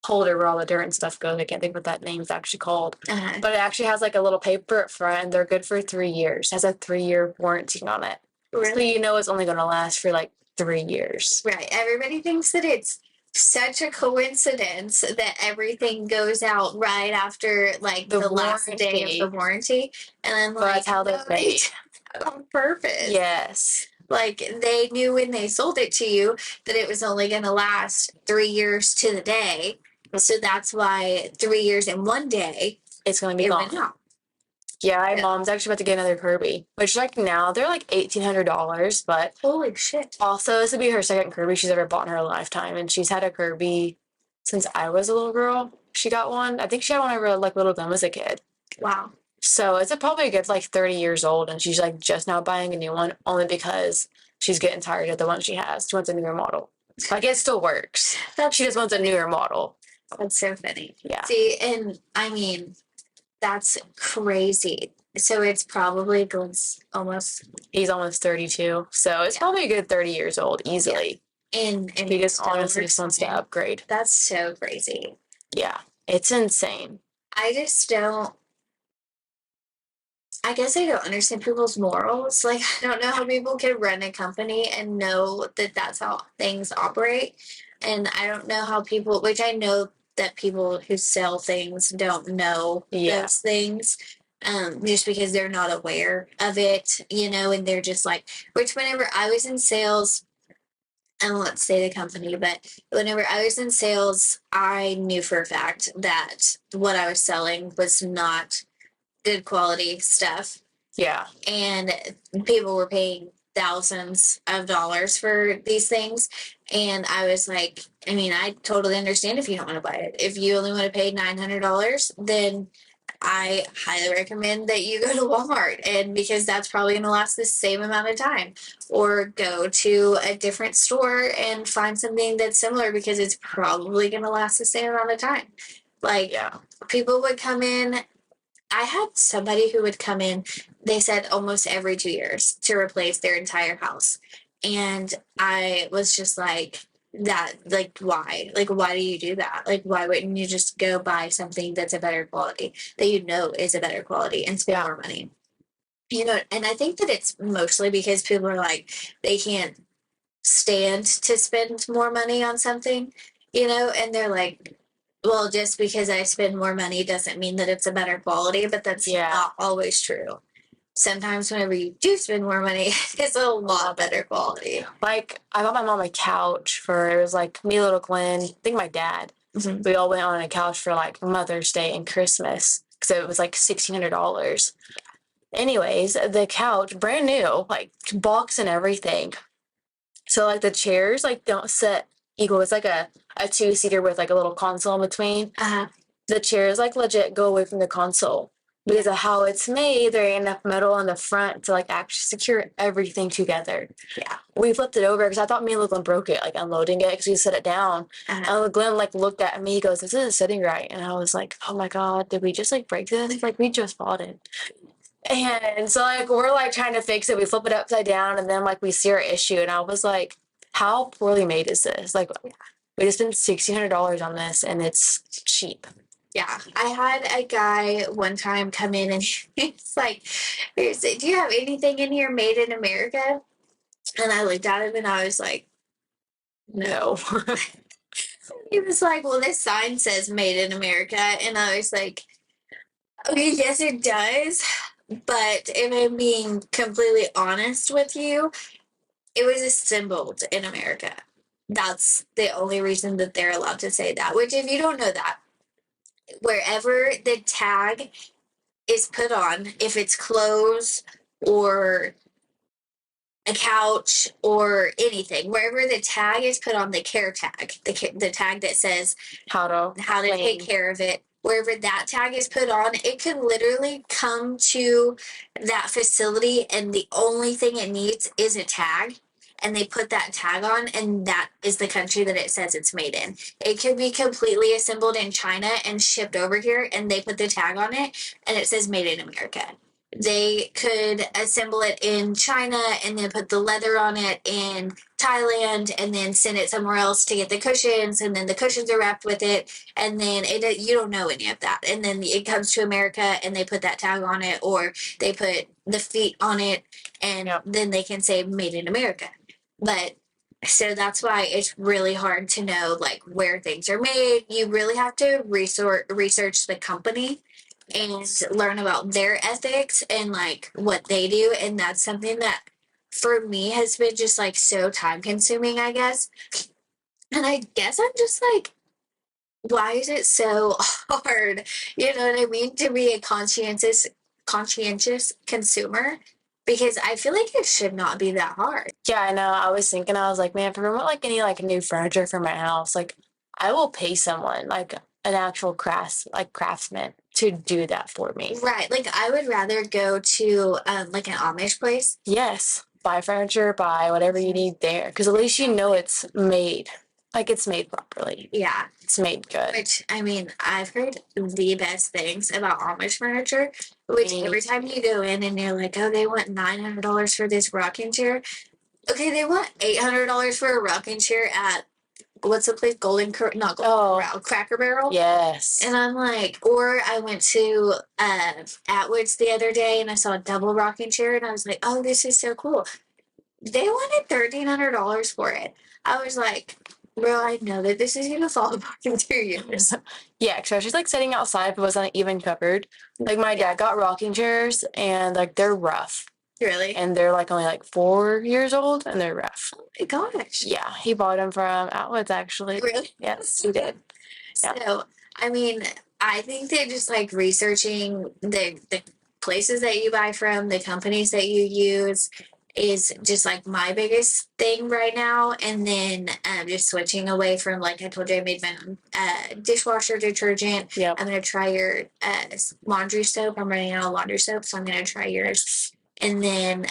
holder where all the dirt and stuff goes, I can't think what that name's actually called. But it actually has like a little paper up front, and they're good for 3 years. It has a 3-year warranty on it. Really? So you know it's only going to last for like 3 years. Right. Everybody thinks that it's such a coincidence that everything goes out right after like the last day of the warranty. And then like that's how they're made. On purpose. Yes. Like they knew when they sold it to you that it was only going to last 3 years to the day. So that's why 3 years in one day it's going to be gone. Yeah, my mom's actually about to get another Kirby, which like now they're like $1,800, but holy shit. Also, this would be her second Kirby she's ever bought in her lifetime, and she's had a Kirby since I was a little girl. She got one. I think she had one over like little dumb as a kid. Wow. So it's probably a good like 30 years old, and she's like just now buying a new one only because she's getting tired of the one she has. She wants a newer model. Like it still works. She just wants a newer model. That's so funny. Yeah. See, and I mean, that's crazy. So it's probably almost. He's almost 32, so it's probably a good 30 years old easily. Yeah. And he just honestly just wants to upgrade. That's so crazy. Yeah, it's insane. I just don't. I guess I don't understand people's morals. Like, I don't know how people can run a company and know that that's how things operate. And I don't know how people, which I know that people who sell things don't know those things. Just because they're not aware of it, you know, and they're just like, which whenever I was in sales, I won't say the company, but whenever I was in sales, I knew for a fact that what I was selling was not good quality stuff. Yeah. And people were paying thousands of dollars for these things. And I was like, I mean, I totally understand if you don't want to buy it. If you only want to pay $900, then I highly recommend that you go to Walmart, and because that's probably going to last the same amount of time, or go to a different store and find something that's similar because it's probably going to last the same amount of time. Like, Yeah. people would come in. I had somebody who would come in, they said almost every 2 years to replace their entire house. And I was just like, that, like, why? Like, why do you do that? Like, why wouldn't you just go buy something that's a better quality, that you know is a better quality, and spend more money? You know, and I think that it's mostly because people are like, they can't stand to spend more money on something, you know, and they're like, well, just because I spend more money doesn't mean that it's a better quality, but that's not always true. Sometimes whenever you do spend more money, it's a lot better quality. Like, I bought my mom a couch for, it was like me, little Glenn, I think my dad. Mm-hmm. We all went on a couch for like Mother's Day and Christmas because it was like $1,600. Anyways, the couch, brand new, like box and everything. So like the chairs like don't sit equal. It's like a two-seater with like a little console in between. The chairs like legit go away from the console because of how it's made. There ain't enough metal on the front to like actually secure everything together. Yeah. We flipped it over because I thought me and Glenn broke it, like unloading it, because we set it down. And Glenn like looked at me, he goes, "This isn't sitting right." And I was like, "Oh my God, did we just like break this? Like we just bought it." And so like we're like trying to fix it. We flip it upside down and then like we see our issue. And I was like, how poorly made is this? Like we just spent $1,600 on this and it's cheap. Yeah. I had a guy one time come in and he's like, do you have anything in here made in America? And I looked at him and I was like, no. He was like, well, this sign says made in America. And I was like, okay, yes, it does. But if I'm being completely honest with you, it was assembled in America. That's the only reason that they're allowed to say that. Which, if you don't know that, wherever the tag is put on, if it's clothes or a couch or anything, wherever the tag is put on, the care tag, the tag that says how to take care of it, wherever that tag is put on, it can literally come to that facility and the only thing it needs is a tag, and they put that tag on, and that is the country that it says it's made in. It could be completely assembled in China and shipped over here, and they put the tag on it and it says made in America. They could assemble it in China and then put the leather on it in Thailand and then send it somewhere else to get the cushions, and then the cushions are wrapped with it, and then you don't know any of that. And then it comes to America and they put that tag on it, or they put the feet on it, and then they can say made in America. But so that's why it's really hard to know like where things are made. You really have to research the company and learn about their ethics and like what they do. And that's something that for me has been just like so time consuming, I guess. And I guess I'm just like, why is it so hard? You know what I mean? To be a conscientious consumer, because I feel like it should not be that hard. Yeah, I know. I was thinking, I was like, man, if I want like any like new furniture for my house, like I will pay someone like an actual craftsman to do that for me. Right. Like I would rather go to like an Amish place. Yes. Buy furniture, buy whatever you need there. Because at least you know it's made. Like it's made properly. Yeah. It's made good. Which, I mean, I've heard the best things about Amish furniture, which every time you go in and you're like, oh, they want $900 for this rocking chair. Okay, they want $800 for a rocking chair at, what's the place? Not Golden Corral, Cracker Barrel. Yes. And I'm like, or I went to Atwood's the other day and I saw a double rocking chair and I was like, oh, this is so cool. They wanted $1,300 for it. I was like, bro, I know that this is gonna fall apart in 2 years. Yeah, especially like sitting outside if it wasn't even covered. Like my dad got rocking chairs and like they're rough. Really? And they're like only like 4 years old, and they're rough. Oh my gosh. Yeah, he bought them from Outlets actually. Really? Yes, he did. Yeah. So, I mean, I think that just like researching the places that you buy from, the companies that you use is just like my biggest thing right now. And then just switching away from, like I told you, I made my own dishwasher detergent. Yep. I'm going to try your laundry soap. I'm running out of laundry soap, so I'm going to try yours. And then,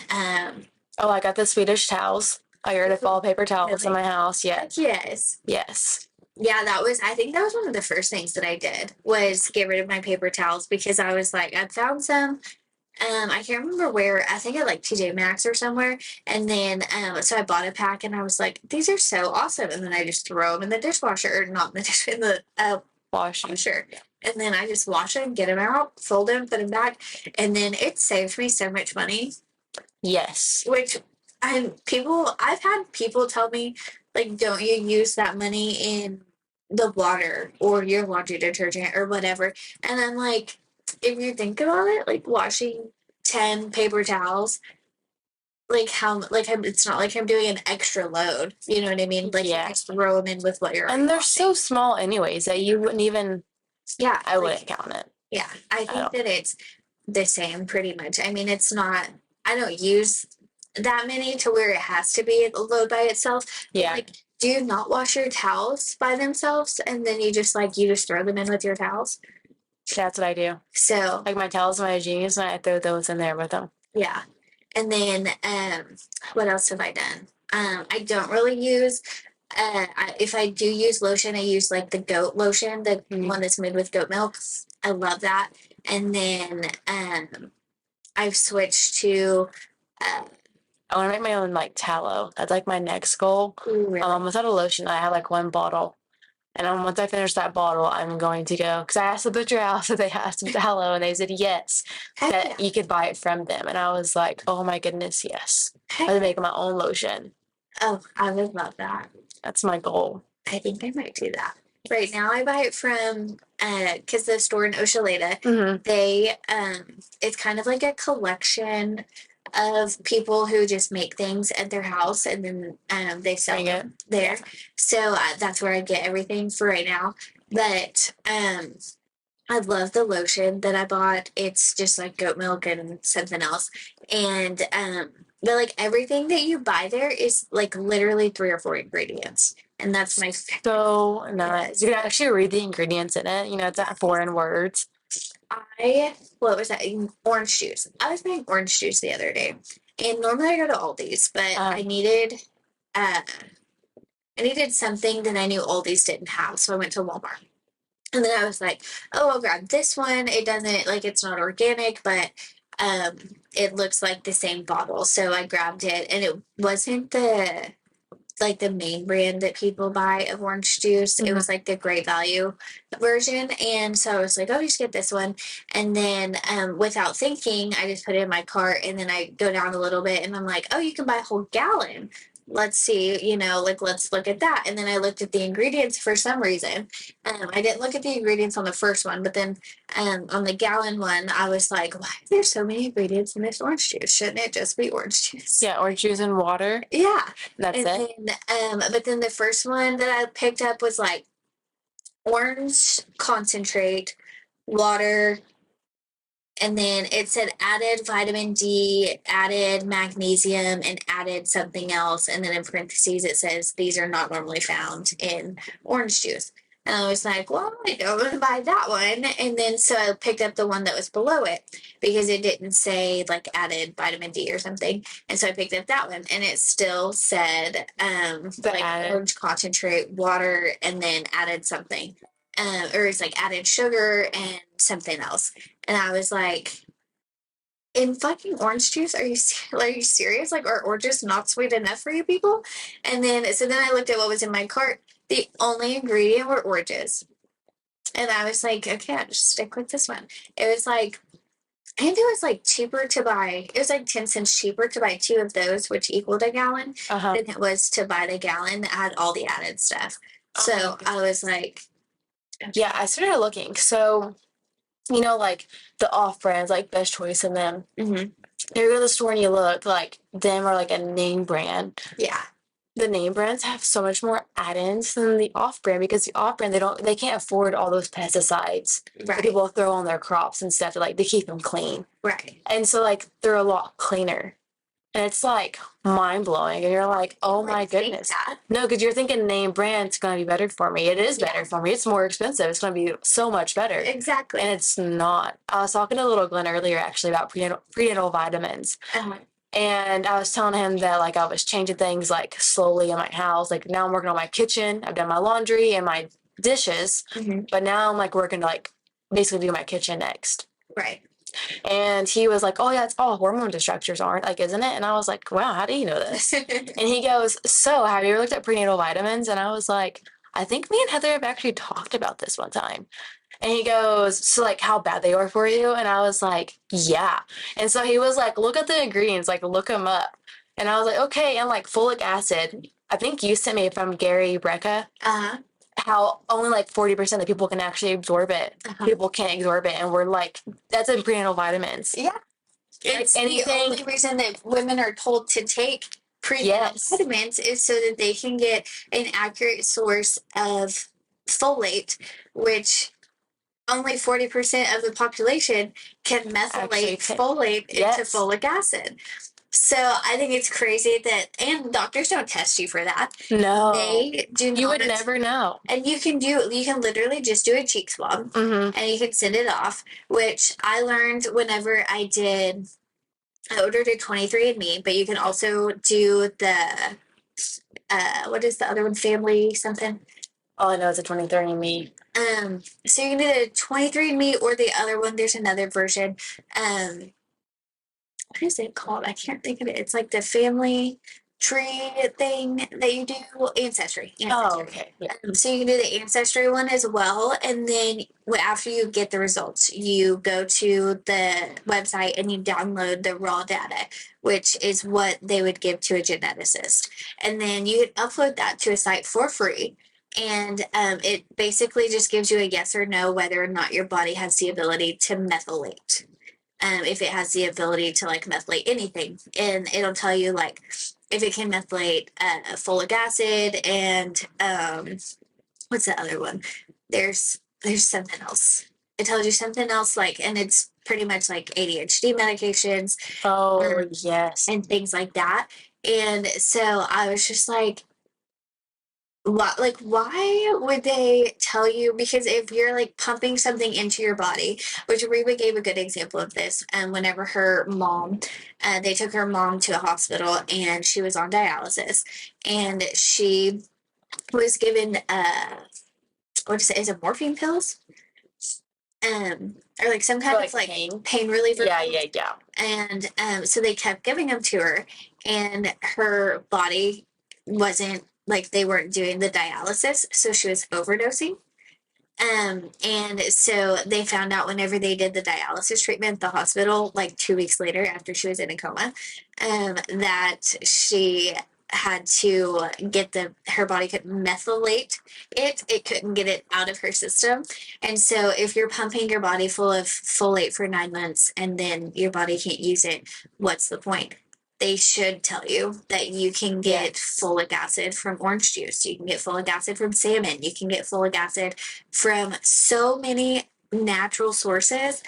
Oh, I got the Swedish towels. I got rid of all paper towels in my house. Yes. yes. Yes. Yeah, I think that was one of the first things that I did was get rid of my paper towels because I was like, I found some, I can't remember where, I think at like TJ Maxx or somewhere. And then, so I bought a pack and I was like, these are so awesome. And then I just throw them in the dishwasher, or not in the dish, in the washer. And then I just wash them, get them out, fold them, put them back. And then it saved me so much money. Yes. Which I've had people tell me, like, don't you use that money in the water or your laundry detergent or whatever. And I'm like, if you think about it, like washing 10 paper towels, like it's not like I'm doing an extra load. You know what I mean? Like you just throw them in with what you're And they're so small anyways that you wouldn't even, I wouldn't count it. Yeah, I think that it's the same pretty much. I mean, it's not, I don't use that many to where it has to be a load by itself. Yeah. Like, do you not wash your towels by themselves and then you just throw them in with your towels? That's what I do. So like my towels, my genius, and I throw those in there with them. Yeah. And then what else have I done? I don't really use if I do use lotion, I use like the goat lotion, the one that's made with goat milk. I love that. And then I've switched to I want to make my own like tallow. That's like my next goal. really? Without a lotion, I have like one bottle. And once I finish that bottle, I'm going to go, because I asked the butcher house if they had some tallow, and they said yes, that you could buy it from them. And I was like, oh my goodness, yes. I would make my own lotion. Oh, I would love that. That's my goal. I think I might do that. Right now, I buy it from because the store in Oshaleta, they it's kind of like a collection of people who just make things at their house and then they sell them there. So that's where I get everything for right now. But I love the lotion that I bought. It's just like goat milk and something else. And but like everything that you buy there is like literally 3 or 4 ingredients. And that's my favorite. So nice. You can actually read the ingredients in it. You know, it's not foreign words. What was that? Orange juice. I was buying orange juice the other day. And normally I go to Aldi's, but I needed something that I knew Aldi's didn't have. So I went to Walmart. And then I was like, oh, I'll grab this one. It doesn't, like, it's not organic, but it looks like the same bottle. So I grabbed it, and it wasn't the main brand that people buy of orange juice. It was like the Great Value version. And so I was like, oh, just get this one. And then without thinking, I just put it in my cart, and then I go down a little bit and I'm like, oh, you can buy a whole gallon. Let's see, let's look at that. And then I looked at the ingredients for some reason. I didn't look at the ingredients on the first one, but then on the gallon one, I was like, why are there so many ingredients in this orange juice? Shouldn't it just be orange juice? Yeah, orange juice and water. Yeah. That's it. Then, but then the first one that I picked up was like orange concentrate, water, and then it said added vitamin D, added magnesium, and added something else. And then in parentheses, it says these are not normally found in orange juice. And I was like, well, I don't want to buy that one. And then so I picked up the one that was below it because it didn't say like added vitamin D or something. And so I picked up that one, and it still said orange concentrate, water, and then added something. Or it's like added sugar and something else. And I was like, in fucking orange juice, are you serious? Like, are oranges not sweet enough for you people? And then, so then I looked at what was in my cart. The only ingredient were oranges. And I was like, okay, I'll just stick with this one. It was like, I think it was like cheaper to buy, it was like 10 cents cheaper to buy 2 of those, which equaled a gallon, than it was to buy the gallon that had all the added stuff. So I was like, yeah, I started looking. So, you know, like the off brands, like Best Choice and them, You go to the store and you look like them or like a name brand. Yeah. The name brands have so much more add-ins than the off-brand because the off-brand they can't afford all those pesticides that people throw on their crops and stuff to keep them clean. Right. And so they're a lot cleaner. And it's mind blowing. And you're like, oh my goodness. No, because you're thinking name brand's going to be better for me. It is better for me. It's more expensive. It's going to be so much better. Exactly. And it's not. I was talking to little Glenn earlier actually about prenatal vitamins. And I was telling him that I was changing things slowly in my house. Now I'm working on my kitchen. I've done my laundry and my dishes. But now I'm working to basically do my kitchen next. Right. And he was like, oh yeah, it's all hormone disruptors aren't isn't it? And I was like, wow, how do you know this? And he goes, so have you ever looked at prenatal vitamins? And I was like, I think me and Heather have actually talked about this one time. And he goes, so how bad they are for you? And I was like, yeah. And so he was like, look at the ingredients, look them up. And I was like, okay. And folic acid, I think you sent me from Gary Brecka. How only 40% of people can actually absorb it. People can't absorb it, and we're that's in prenatal vitamins. Yeah, it's the only reason that women are told to take prenatal vitamins is so that they can get an accurate source of folate, which only 40% of the population can methylate folate into folic acid. So I think it's crazy that, and doctors don't test you for that. No, they do not. You would never know. And you can literally just do a cheek swab, and you can send it off. Which I learned whenever I ordered a 23andMe, but you can also do the what is the other one? Family something. All I know is a 23andMe. So you can do the 23andMe or the other one. There's another version. What is it called? I can't think of it. It's the family tree thing that you do. Ancestry. Oh, okay. Yeah. So you can do the ancestry one as well. And then after you get the results, you go to the website and you download the raw data, which is what they would give to a geneticist. And then you can upload that to a site for free. And it basically just gives you a yes or no whether or not your body has the ability to methylate. If it has the ability to methylate anything, and it'll tell you if it can methylate folic acid and what's the other one? There's something else. It tells you something else and it's pretty much ADHD medications. Oh yes, and things like that. And so I was just why would they tell you? Because if you're pumping something into your body, which Reba gave a good example of this, whenever her mom, they took her mom to a hospital and she was on dialysis, and she was given is it morphine pills? Or some kind of pain reliever. Yeah. And so they kept giving them to her, and her body wasn't they weren't doing the dialysis, so she was overdosing. And so they found out whenever they did the dialysis treatment at the hospital, 2 weeks later after she was in a coma, that she had to get her body could methylate it couldn't get it out of her system. And so if you're pumping your body full of folate for 9 months and then your body can't use it, what's the point? They should tell you that you can get folic acid from orange juice. You can get folic acid from salmon. You can get folic acid from so many natural sources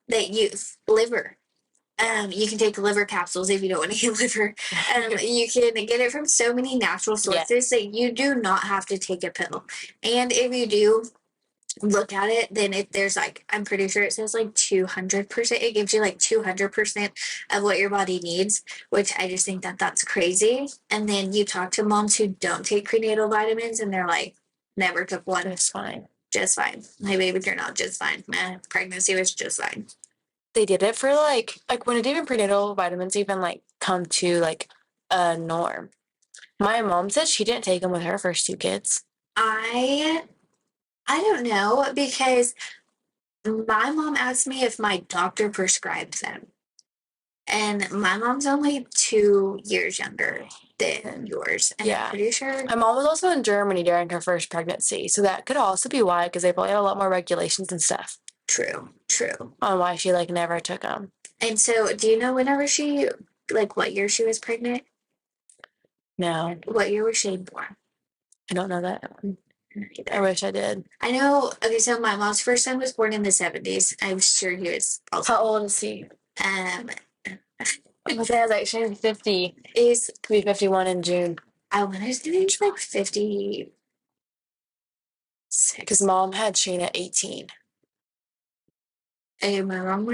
that liver. You can take liver capsules if you don't want to get liver. You can get it from so many natural sources that you do not have to take a pill. And if you do look at it, then if there's I'm pretty sure it says 200%. It gives you 200% of what your body needs, which I just think that that's crazy. And then you talk to moms who don't take prenatal vitamins and they're never took one. It's fine. Just fine. My baby turned out just fine. My pregnancy was just fine. They did it for when it even prenatal vitamins even come to a norm. My mom said she didn't take them with her first 2 kids. I don't know, because my mom asked me if my doctor prescribed them. And my mom's only 2 years younger than yours. And I'm pretty sure. My mom was also in Germany during her first pregnancy. So that could also be why, because they probably had a lot more regulations and stuff. True. On why she never took them. And so, do you know whenever she, like, what year she was pregnant? No, What year was she born? I don't know that one. I Either. wish I did. I know. Okay, so my mom's first son was born in the 70s. I'm sure he was also. How old is he? Um, Oh, my dad's actually 50. is Could be 51 in June. I want to say he's like 56. Because mom had Shane at 18. And my mom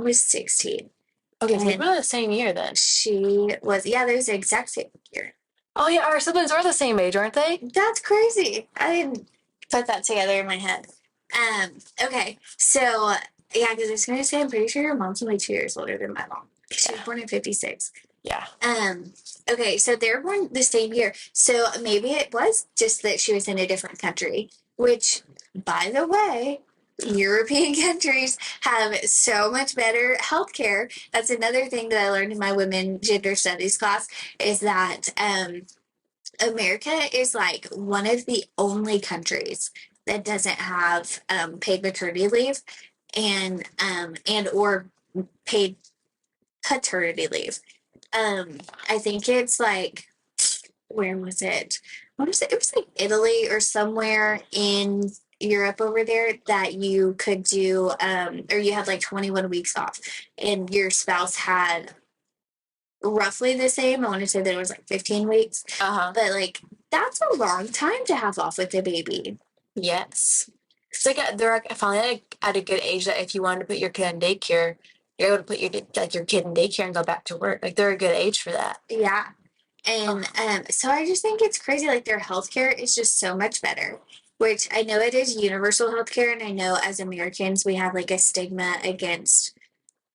was 16. Okay, so we And were the same year then. she was, yeah, there's the exact same year. Oh yeah, our siblings are the same age, aren't they? That's crazy. I didn't put that together in my head. Okay, so yeah, because I was gonna say I'm pretty sure your mom's only 2 years older than my mom. She was Yeah. born in 56. Yeah. Okay, so they're born the same year. So maybe it was just that she was in a different country, which, by the way, European countries have so much better healthcare. That's another thing that I learned in my women gender studies class is that America is like one of the only countries that doesn't have paid maternity leave and or paid paternity leave. I think it's like where was it? What was it? It was like Italy or somewhere in Europe over there that you could do or you had like 21 weeks off and your spouse had roughly the same. I want to say that it was like 15 weeks. But like that's a long time to have off with a baby. Yes. It's like they're like finally at a good age that if you wanted to put your kid in daycare, you're able to put your kid in daycare and go back to work. Like they're a good age for that. Yeah. And so I just think it's crazy. Like their healthcare is just so much better, which I know it is universal healthcare. And I know as Americans, we have like a stigma against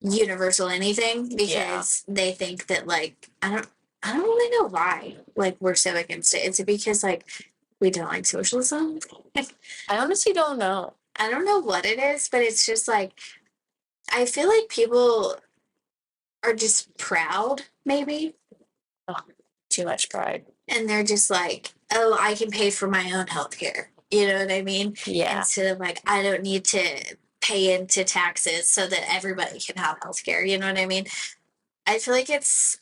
universal anything because they think that like, I don't really know why, like we're so against it. Is it because like we don't like socialism? I honestly don't know. I don't know what it is, but it's just like, I feel like people are just proud, maybe. Oh, too much pride. And they're just like, oh, I can pay for my own health care. You know what I mean? Yeah. Instead of like, I don't need to pay into taxes so that everybody can have health care. You know what I mean? I feel like it's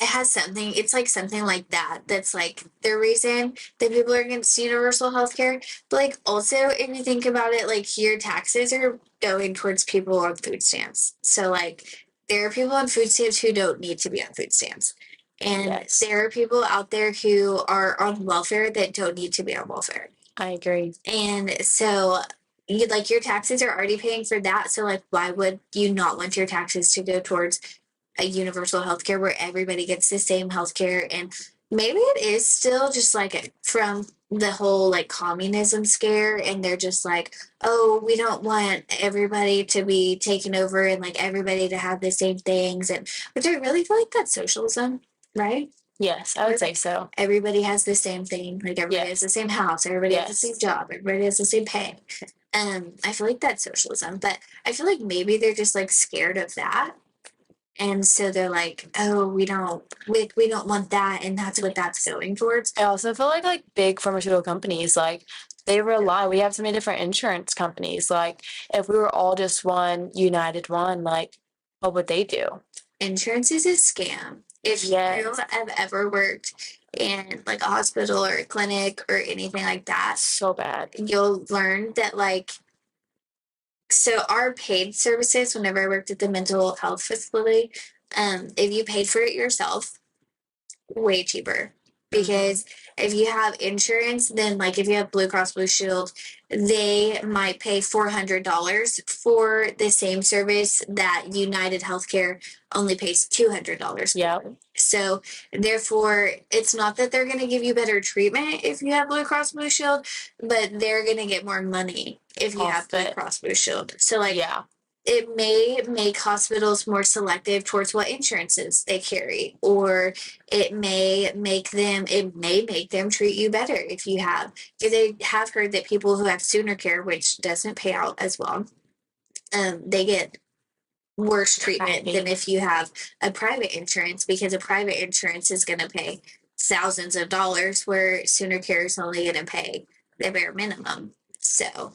like something like that. That's like the reason that people are against universal health care. But like also if you think about it, like your taxes are going towards people on food stamps. So like there are people on food stamps who don't need to be on food stamps. And Yes. there are people out there who are on welfare that don't need to be on welfare. I agree. And so you like your taxes are already paying for that. So like why would you not want your taxes to go towards a universal healthcare where everybody gets the same healthcare? And maybe it is still just like from the whole like communism scare and they're just like, oh, we don't want everybody to be taken over and like everybody to have the same things. And but I really feel like that's socialism, right? Yes, I would say so. Everybody has the same thing, like everybody has the same house, everybody has the same job, everybody has the same pay. I feel like that's socialism, but I feel like maybe they're just like scared of that. And so they're like, oh, we don't want that, and that's what that's going towards. I also feel like big pharmaceutical companies, like they rely, we have so many different insurance companies. Like if we were all just one united one, like what would they do? Insurance is a scam. If you have ever worked in like a hospital or a clinic or anything like that, So bad. you'll learn that like so our paid services whenever I worked at the mental health facility, if you paid for it yourself, way cheaper. Because if you have insurance, then like if you have Blue Cross Blue Shield, they might pay $400 for the same service that United Healthcare only pays $200. Yeah. So therefore, it's not that they're going to give you better treatment if you have Blue Cross Blue Shield, but they're going to get more money if you have Blue Cross Blue Shield. So like, it may make hospitals more selective towards what insurances they carry, or it may make them treat you better if you have. They have heard that people who have sooner care, which doesn't pay out as well, they get worse treatment than if you have a private insurance because a private insurance is going to pay thousands of dollars where sooner care is only going to pay the bare minimum. So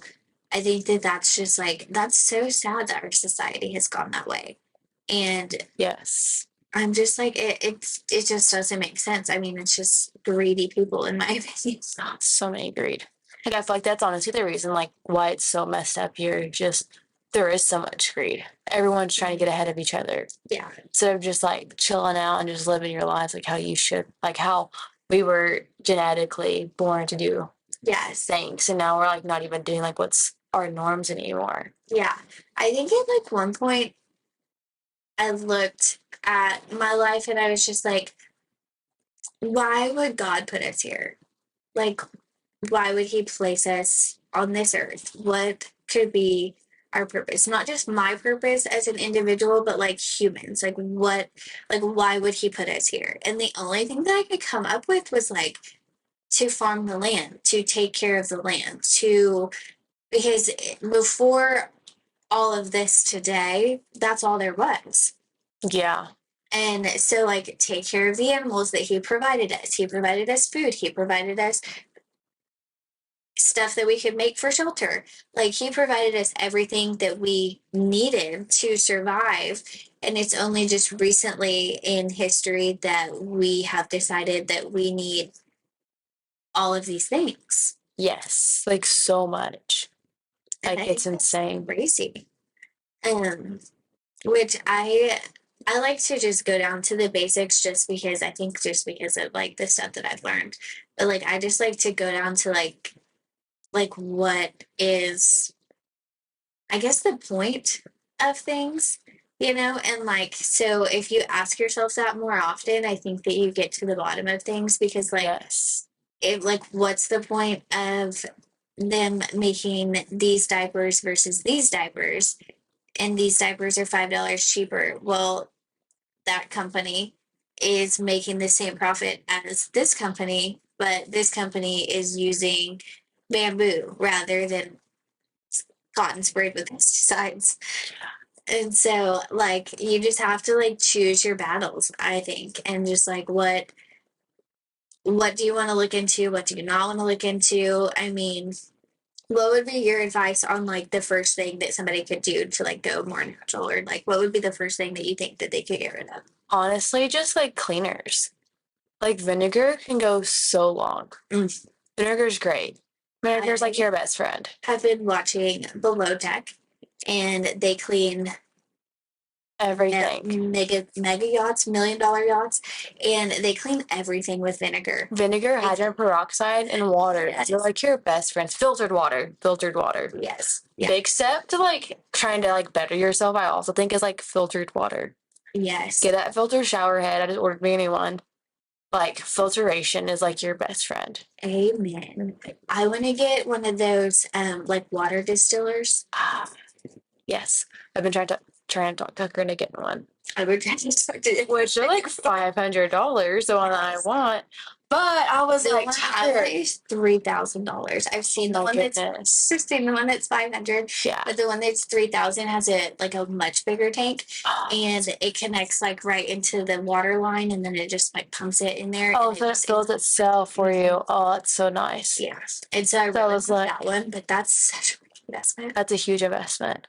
I think that that's just like that's so sad that our society has gone that way. And Yes. I'm just like, it just doesn't make sense. I mean, it's just greedy people, in my opinion. So many greed. Like, I feel like that's honestly the reason, like, why it's so messed up here. Just, there is so much greed. Everyone's trying to get ahead of each other. Yeah. Instead of just, like, chilling out and just living your lives like how you should, like how we were genetically born to do Yes. things. And now we're, like, not even doing, like, what's our norms anymore. Yeah. I think at, like, one point, I looked at my life and I was just like, why would God put us here? Like, why would he place us on this earth? What could be our purpose? Not just my purpose as an individual, but like humans. Like, what, like, why would he put us here? And the only thing that I could come up with was like to farm the land, to take care of the land, to, because before all of this today, that's all there was. Yeah. And so, like, take care of the animals that he provided us. He provided us food. He provided us stuff that we could make for shelter. Like, he provided us everything that we needed to survive. And it's only just recently in history that we have decided that we need all of these things. Yes. Like, so much. And Like, I it's think that's insane. crazy. Which I like to just go down to the basics just because I think just because of like the stuff that I've learned. But like I just like to go down to like what is I guess the point of things, you know? And like so if you ask yourself that more often, I think that you get to the bottom of things because like Yes. it like what's the point of them making these diapers versus these diapers? And these diapers are $5 cheaper. Well, that company is making the same profit as this company, but this company is using bamboo rather than cotton sprayed with pesticides. And so, like, you just have to like choose your battles, I think, and just like what do you want to look into? What do you not want to look into? I mean, what would be your advice on like the first thing that somebody could do to like go more natural, or like what would be the first thing that you think that they could get rid of? Honestly, just like cleaners. Like vinegar can go so long. Vinegar's great. Vinegar's like your best friend. I've been watching Below Deck, and they clean Everything. mega yachts, $1 million yachts, and they clean everything with vinegar. Vinegar, hydrogen peroxide, and water. Yes. They're like your best friends. Filtered water. Filtered water. Yes. Yeah. Big step to like trying to like better yourself, I also think is like filtered water. Yes. Get that filtered shower head. I just ordered me a new one. Like filtration is like your best friend. Amen. I want to get one of those like water distillers. Yes. I've been trying to talk Tucker into getting one. I would try to talk to Which are like $500, the one that I want. But I was the like, one I want is $3,000. I've seen the one that's I've seen the one that's 500. Yeah. But the one that's 3,000 has a like a much bigger tank, and it connects like right into the water line, and then it just like pumps it in there. Oh, and so it fills itself for you. Oh, that's so nice. Yes. And so I really want that one, but that's such a big investment. That's a huge investment.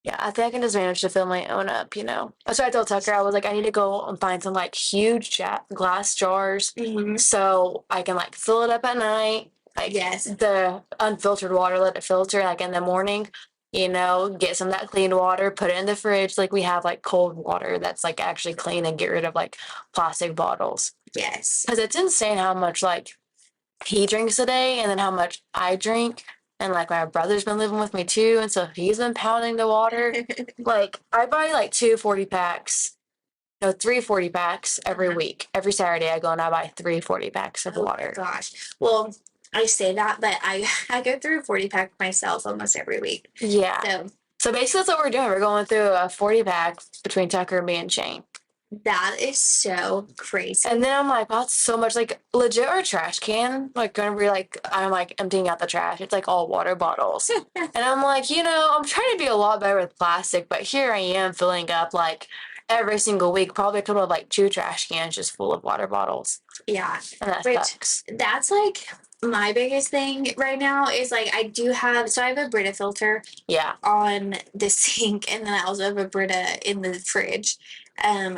Yeah, I think I can just manage to fill my own up, you know. That's why I told Tucker, I was like, I need to go and find some like huge glass jars so I can like fill it up at night. Like the unfiltered water, let it filter like in the morning, you know, get some of that clean water, put it in the fridge. Like we have like cold water that's like actually clean and get rid of like plastic bottles. Yes. Because it's insane how much like he drinks a day and then how much I drink. And like my brother's been living with me too, and so he's been pounding the water. Like I buy like 3 40 packs every week. Every Saturday I go and I buy 3 40 packs of water. Oh my gosh. Well, I say that, but I go through a 40-pack myself almost every week. Yeah. So basically that's what we're doing. We're going through a 40-pack between Tucker, me, and Shane. That is so crazy. And then I'm like, wow, that's so much. Like legit our trash can, like gonna be like, I'm like emptying out the trash. It's like all water bottles. And I'm like, you know, I'm trying to be a lot better with plastic, but here I am filling up like every single week, probably a total of like 2 trash cans just full of water bottles. Yeah. And that sucks. That's like my biggest thing right now is like I have a Brita filter Yeah. on the sink, and then I also have a Brita in the fridge.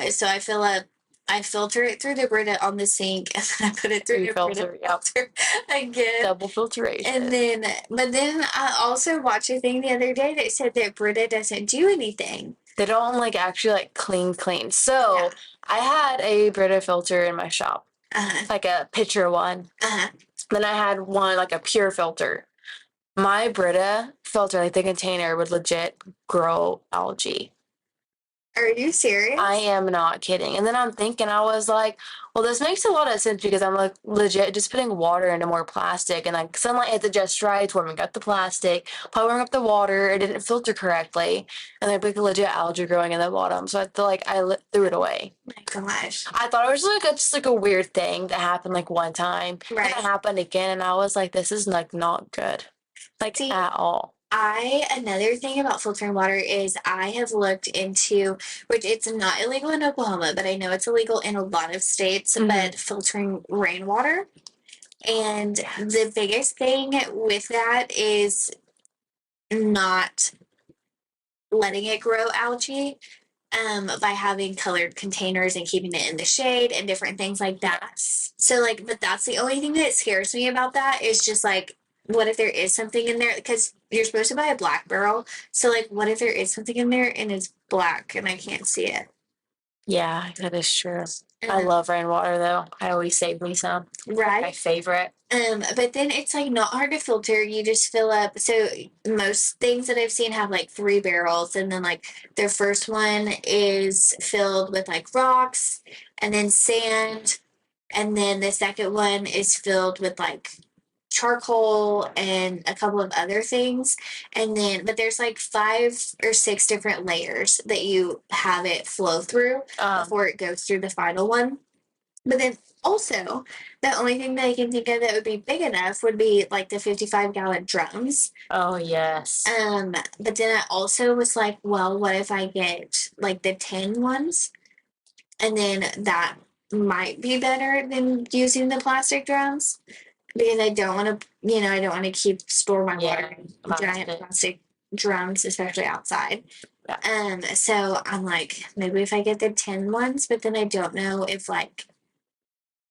So I filter it through the Brita on the sink, and then I put it through the Brita Filter, yep. filter again. Double filtration. And then, but then I also watched a thing the other day that said that Brita doesn't do anything. They don't like actually like clean. So Yeah. I had a Brita filter in my shop, like a pitcher one. Then I had one like a pure filter. My Brita filter, like the container, would legit grow algae. Are you serious? I am not kidding. And then I'm thinking, I was like, well, this makes a lot of sense because I'm like legit just putting water into more plastic, and like sunlight hits it just right, it's warming up the plastic, powering up the water, it didn't filter correctly, and there'd be like legit algae growing in the bottom. So I feel like threw it away. Oh my gosh. I thought it was just like a weird thing that happened like one time. Right. And it happened again, and I was like, this is like not good. Like at all. Another thing about filtering water is I have looked into, which it's not illegal in Oklahoma, but I know it's illegal in a lot of states, but filtering rainwater. And the biggest thing with that is not letting it grow algae by having colored containers and keeping it in the shade and different things like that. So, like, but that's the only thing that scares me about that is just like, what if there is something in there? Because you're supposed to buy a black barrel. So, like, what if there is something in there and it's black and I can't see it? Yeah, that is true. I love rainwater though. I always save me some. Right. My favorite. But then it's like not hard to filter. You just fill up. So most things that I've seen have like 3 barrels, and then like their first one is filled with like rocks and then sand, and then the second one is filled with like charcoal and a couple of other things, and then but there's like 5 or 6 different layers that you have it flow through before it goes through the final one. But then also, the only thing that I can think of that would be big enough would be like the 55-gallon drums. Oh yes. But then I also was like, well, what if I get like the tin ones? And then that might be better than using the plastic drums because I don't want to, I don't want to store my water in giant plastic drums, especially outside. Yeah. So I'm like, maybe if I get the tin ones, but then I don't know if like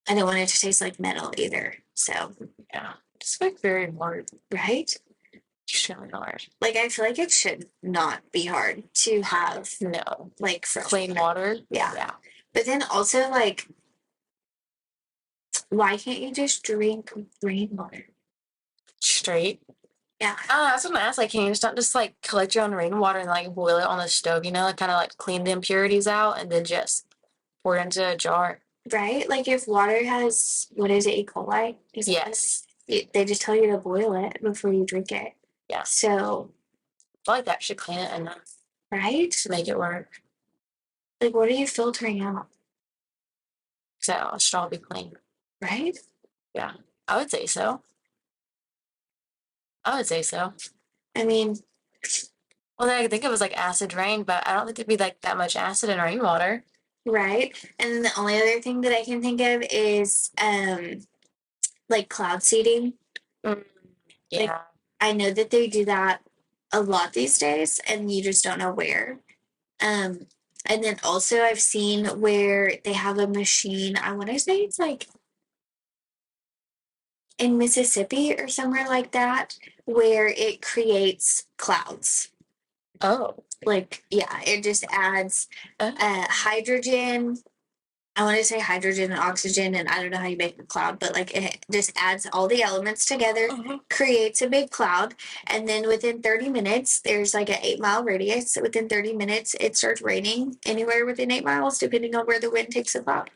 I don't want it to taste like metal either. So yeah, it's like very hard, right? Extremely hard. Like I feel like it should not be hard to have like clean water. Yeah. But then also like, why can't you just drink rainwater? Straight. Yeah. Oh, that's what I'm asking. Like, can you just not just like collect your own rainwater and like boil it on the stove? Like kind of like clean the impurities out and then just pour it into a jar. Right? Like if water has, what is it, E. coli? Yes. They just tell you to boil it before you drink it. Yeah. So. I feel like that should clean it enough. Right? Make it work. Like what are you filtering out? So it should all be clean. Right? Yeah. I would say so. I mean, well, then I could think of it as like acid rain, but I don't think there'd be like that much acid in rainwater. Right. And then the only other thing that I can think of is like cloud seeding. Yeah. Like, I know that they do that a lot these days and you just don't know where. And then also I've seen where they have a machine, I want to say it's like in Mississippi or somewhere like that, where it creates clouds. Oh. Like, yeah, it just adds hydrogen. I want to say hydrogen and oxygen, and I don't know how you make a cloud, but like it just adds all the elements together, creates a big cloud, and then within 30 minutes, there's like an 8-mile radius. Within 30 minutes, it starts raining anywhere within 8 miles, depending on where the wind takes the cloud.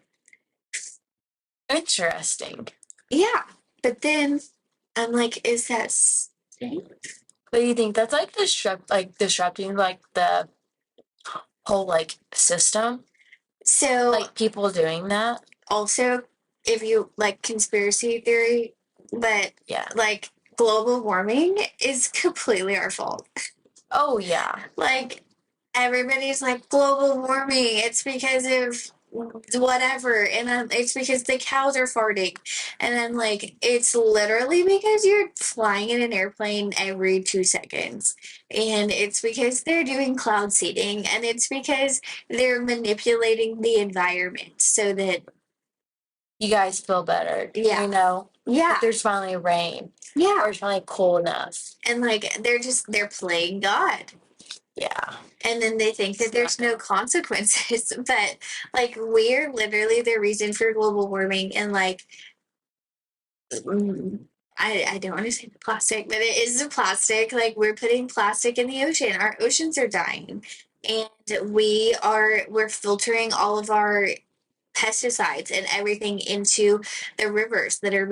Interesting. Yeah, but then I'm like, is that safe? But you think that's like disrupting like the whole like system? So like people doing that. Also, if you like conspiracy theory, but yeah, like global warming is completely our fault. Oh yeah. Like everybody's like global warming. It's because of whatever, and then it's because the cows are farting, and then like it's literally because you're flying in an airplane every 2 seconds, and it's because they're doing cloud seeding, and it's because they're manipulating the environment so that You guys feel better. Yeah. You know? yeah Like there's finally rain. yeah Or it's finally cool enough. and like they're playing God. Yeah. And then they think that there's no consequences, but like we're literally the reason for global warming. And like I don't want to say the plastic, but it is the plastic. Like we're putting plastic in the ocean. Our oceans are dying, and we're filtering all of our pesticides and everything into the rivers that are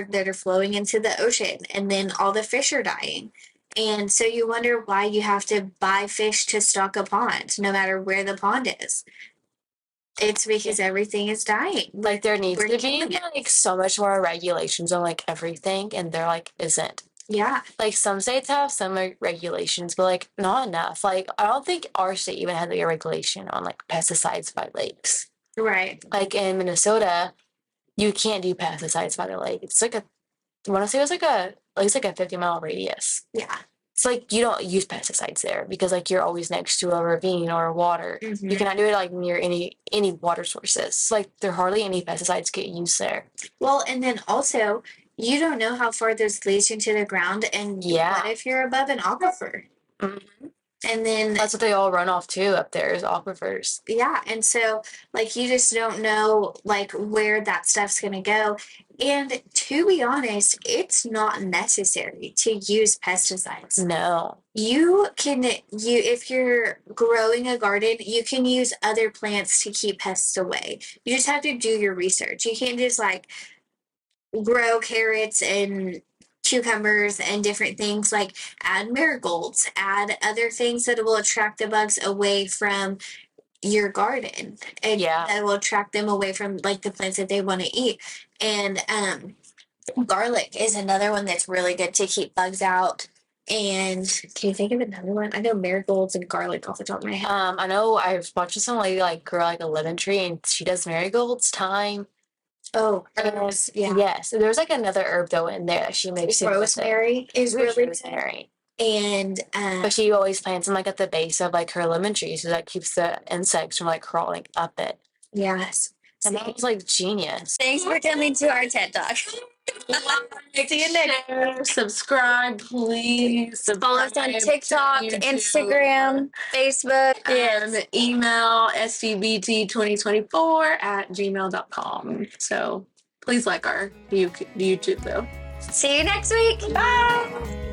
that are flowing into the ocean, and then all the fish are dying. And so you wonder why you have to buy fish to stock a pond, no matter where the pond is. It's because everything is dying. Like there needs We're to be killing it. like so much more regulations on like everything, and there like isn't. Yeah. Like some states have some regulations, but like not enough. Like I don't think our state even has like a regulation on like pesticides by lakes. Right. Like in Minnesota, you can't do pesticides by the lake. It's like I want to say it was like at least like a 50-mile radius. Yeah. It's like you don't use pesticides there because like you're always next to a ravine or water. Mhm. You cannot do it like near any water sources. Like there hardly any pesticides get used there. Well, and then also, you don't know how far those leach into the ground, and Yeah. what if you're above an aquifer? Mm-hmm. And then That's what they all run off to up there is aquifers. yeah, and so like you just don't know like where that stuff's gonna go. And to be honest, it's not necessary to use pesticides. No. You if you're growing a garden, you can use other plants to keep pests away. You just have to do your research. You can't just like grow carrots and cucumbers and different things, like add marigolds, add other things that will attract the bugs away from your garden, and that will attract them away from like the plants that they want to eat. And garlic is another one that's really good to keep bugs out. And can you think of another one? I know marigolds and garlic off the top of my head. I know I was watching some lady like grow like a lemon tree, and she does marigolds, thyme. Oh, herbs. Yeah. Yes. So there's like another herb though in there that she makes it with it. Rosemary is really rosemary. And But she always plants them like at the base of like her lemon tree, so that keeps the insects from like crawling up it. yes. And that was like genius. Thanks for coming to our TED Talk. See you next. Share, subscribe, please. Follow us on Subscribe TikTok, to YouTube. Instagram, Facebook. And email sdbt2024@gmail.com. So please like our YouTube though. See you next week. Bye.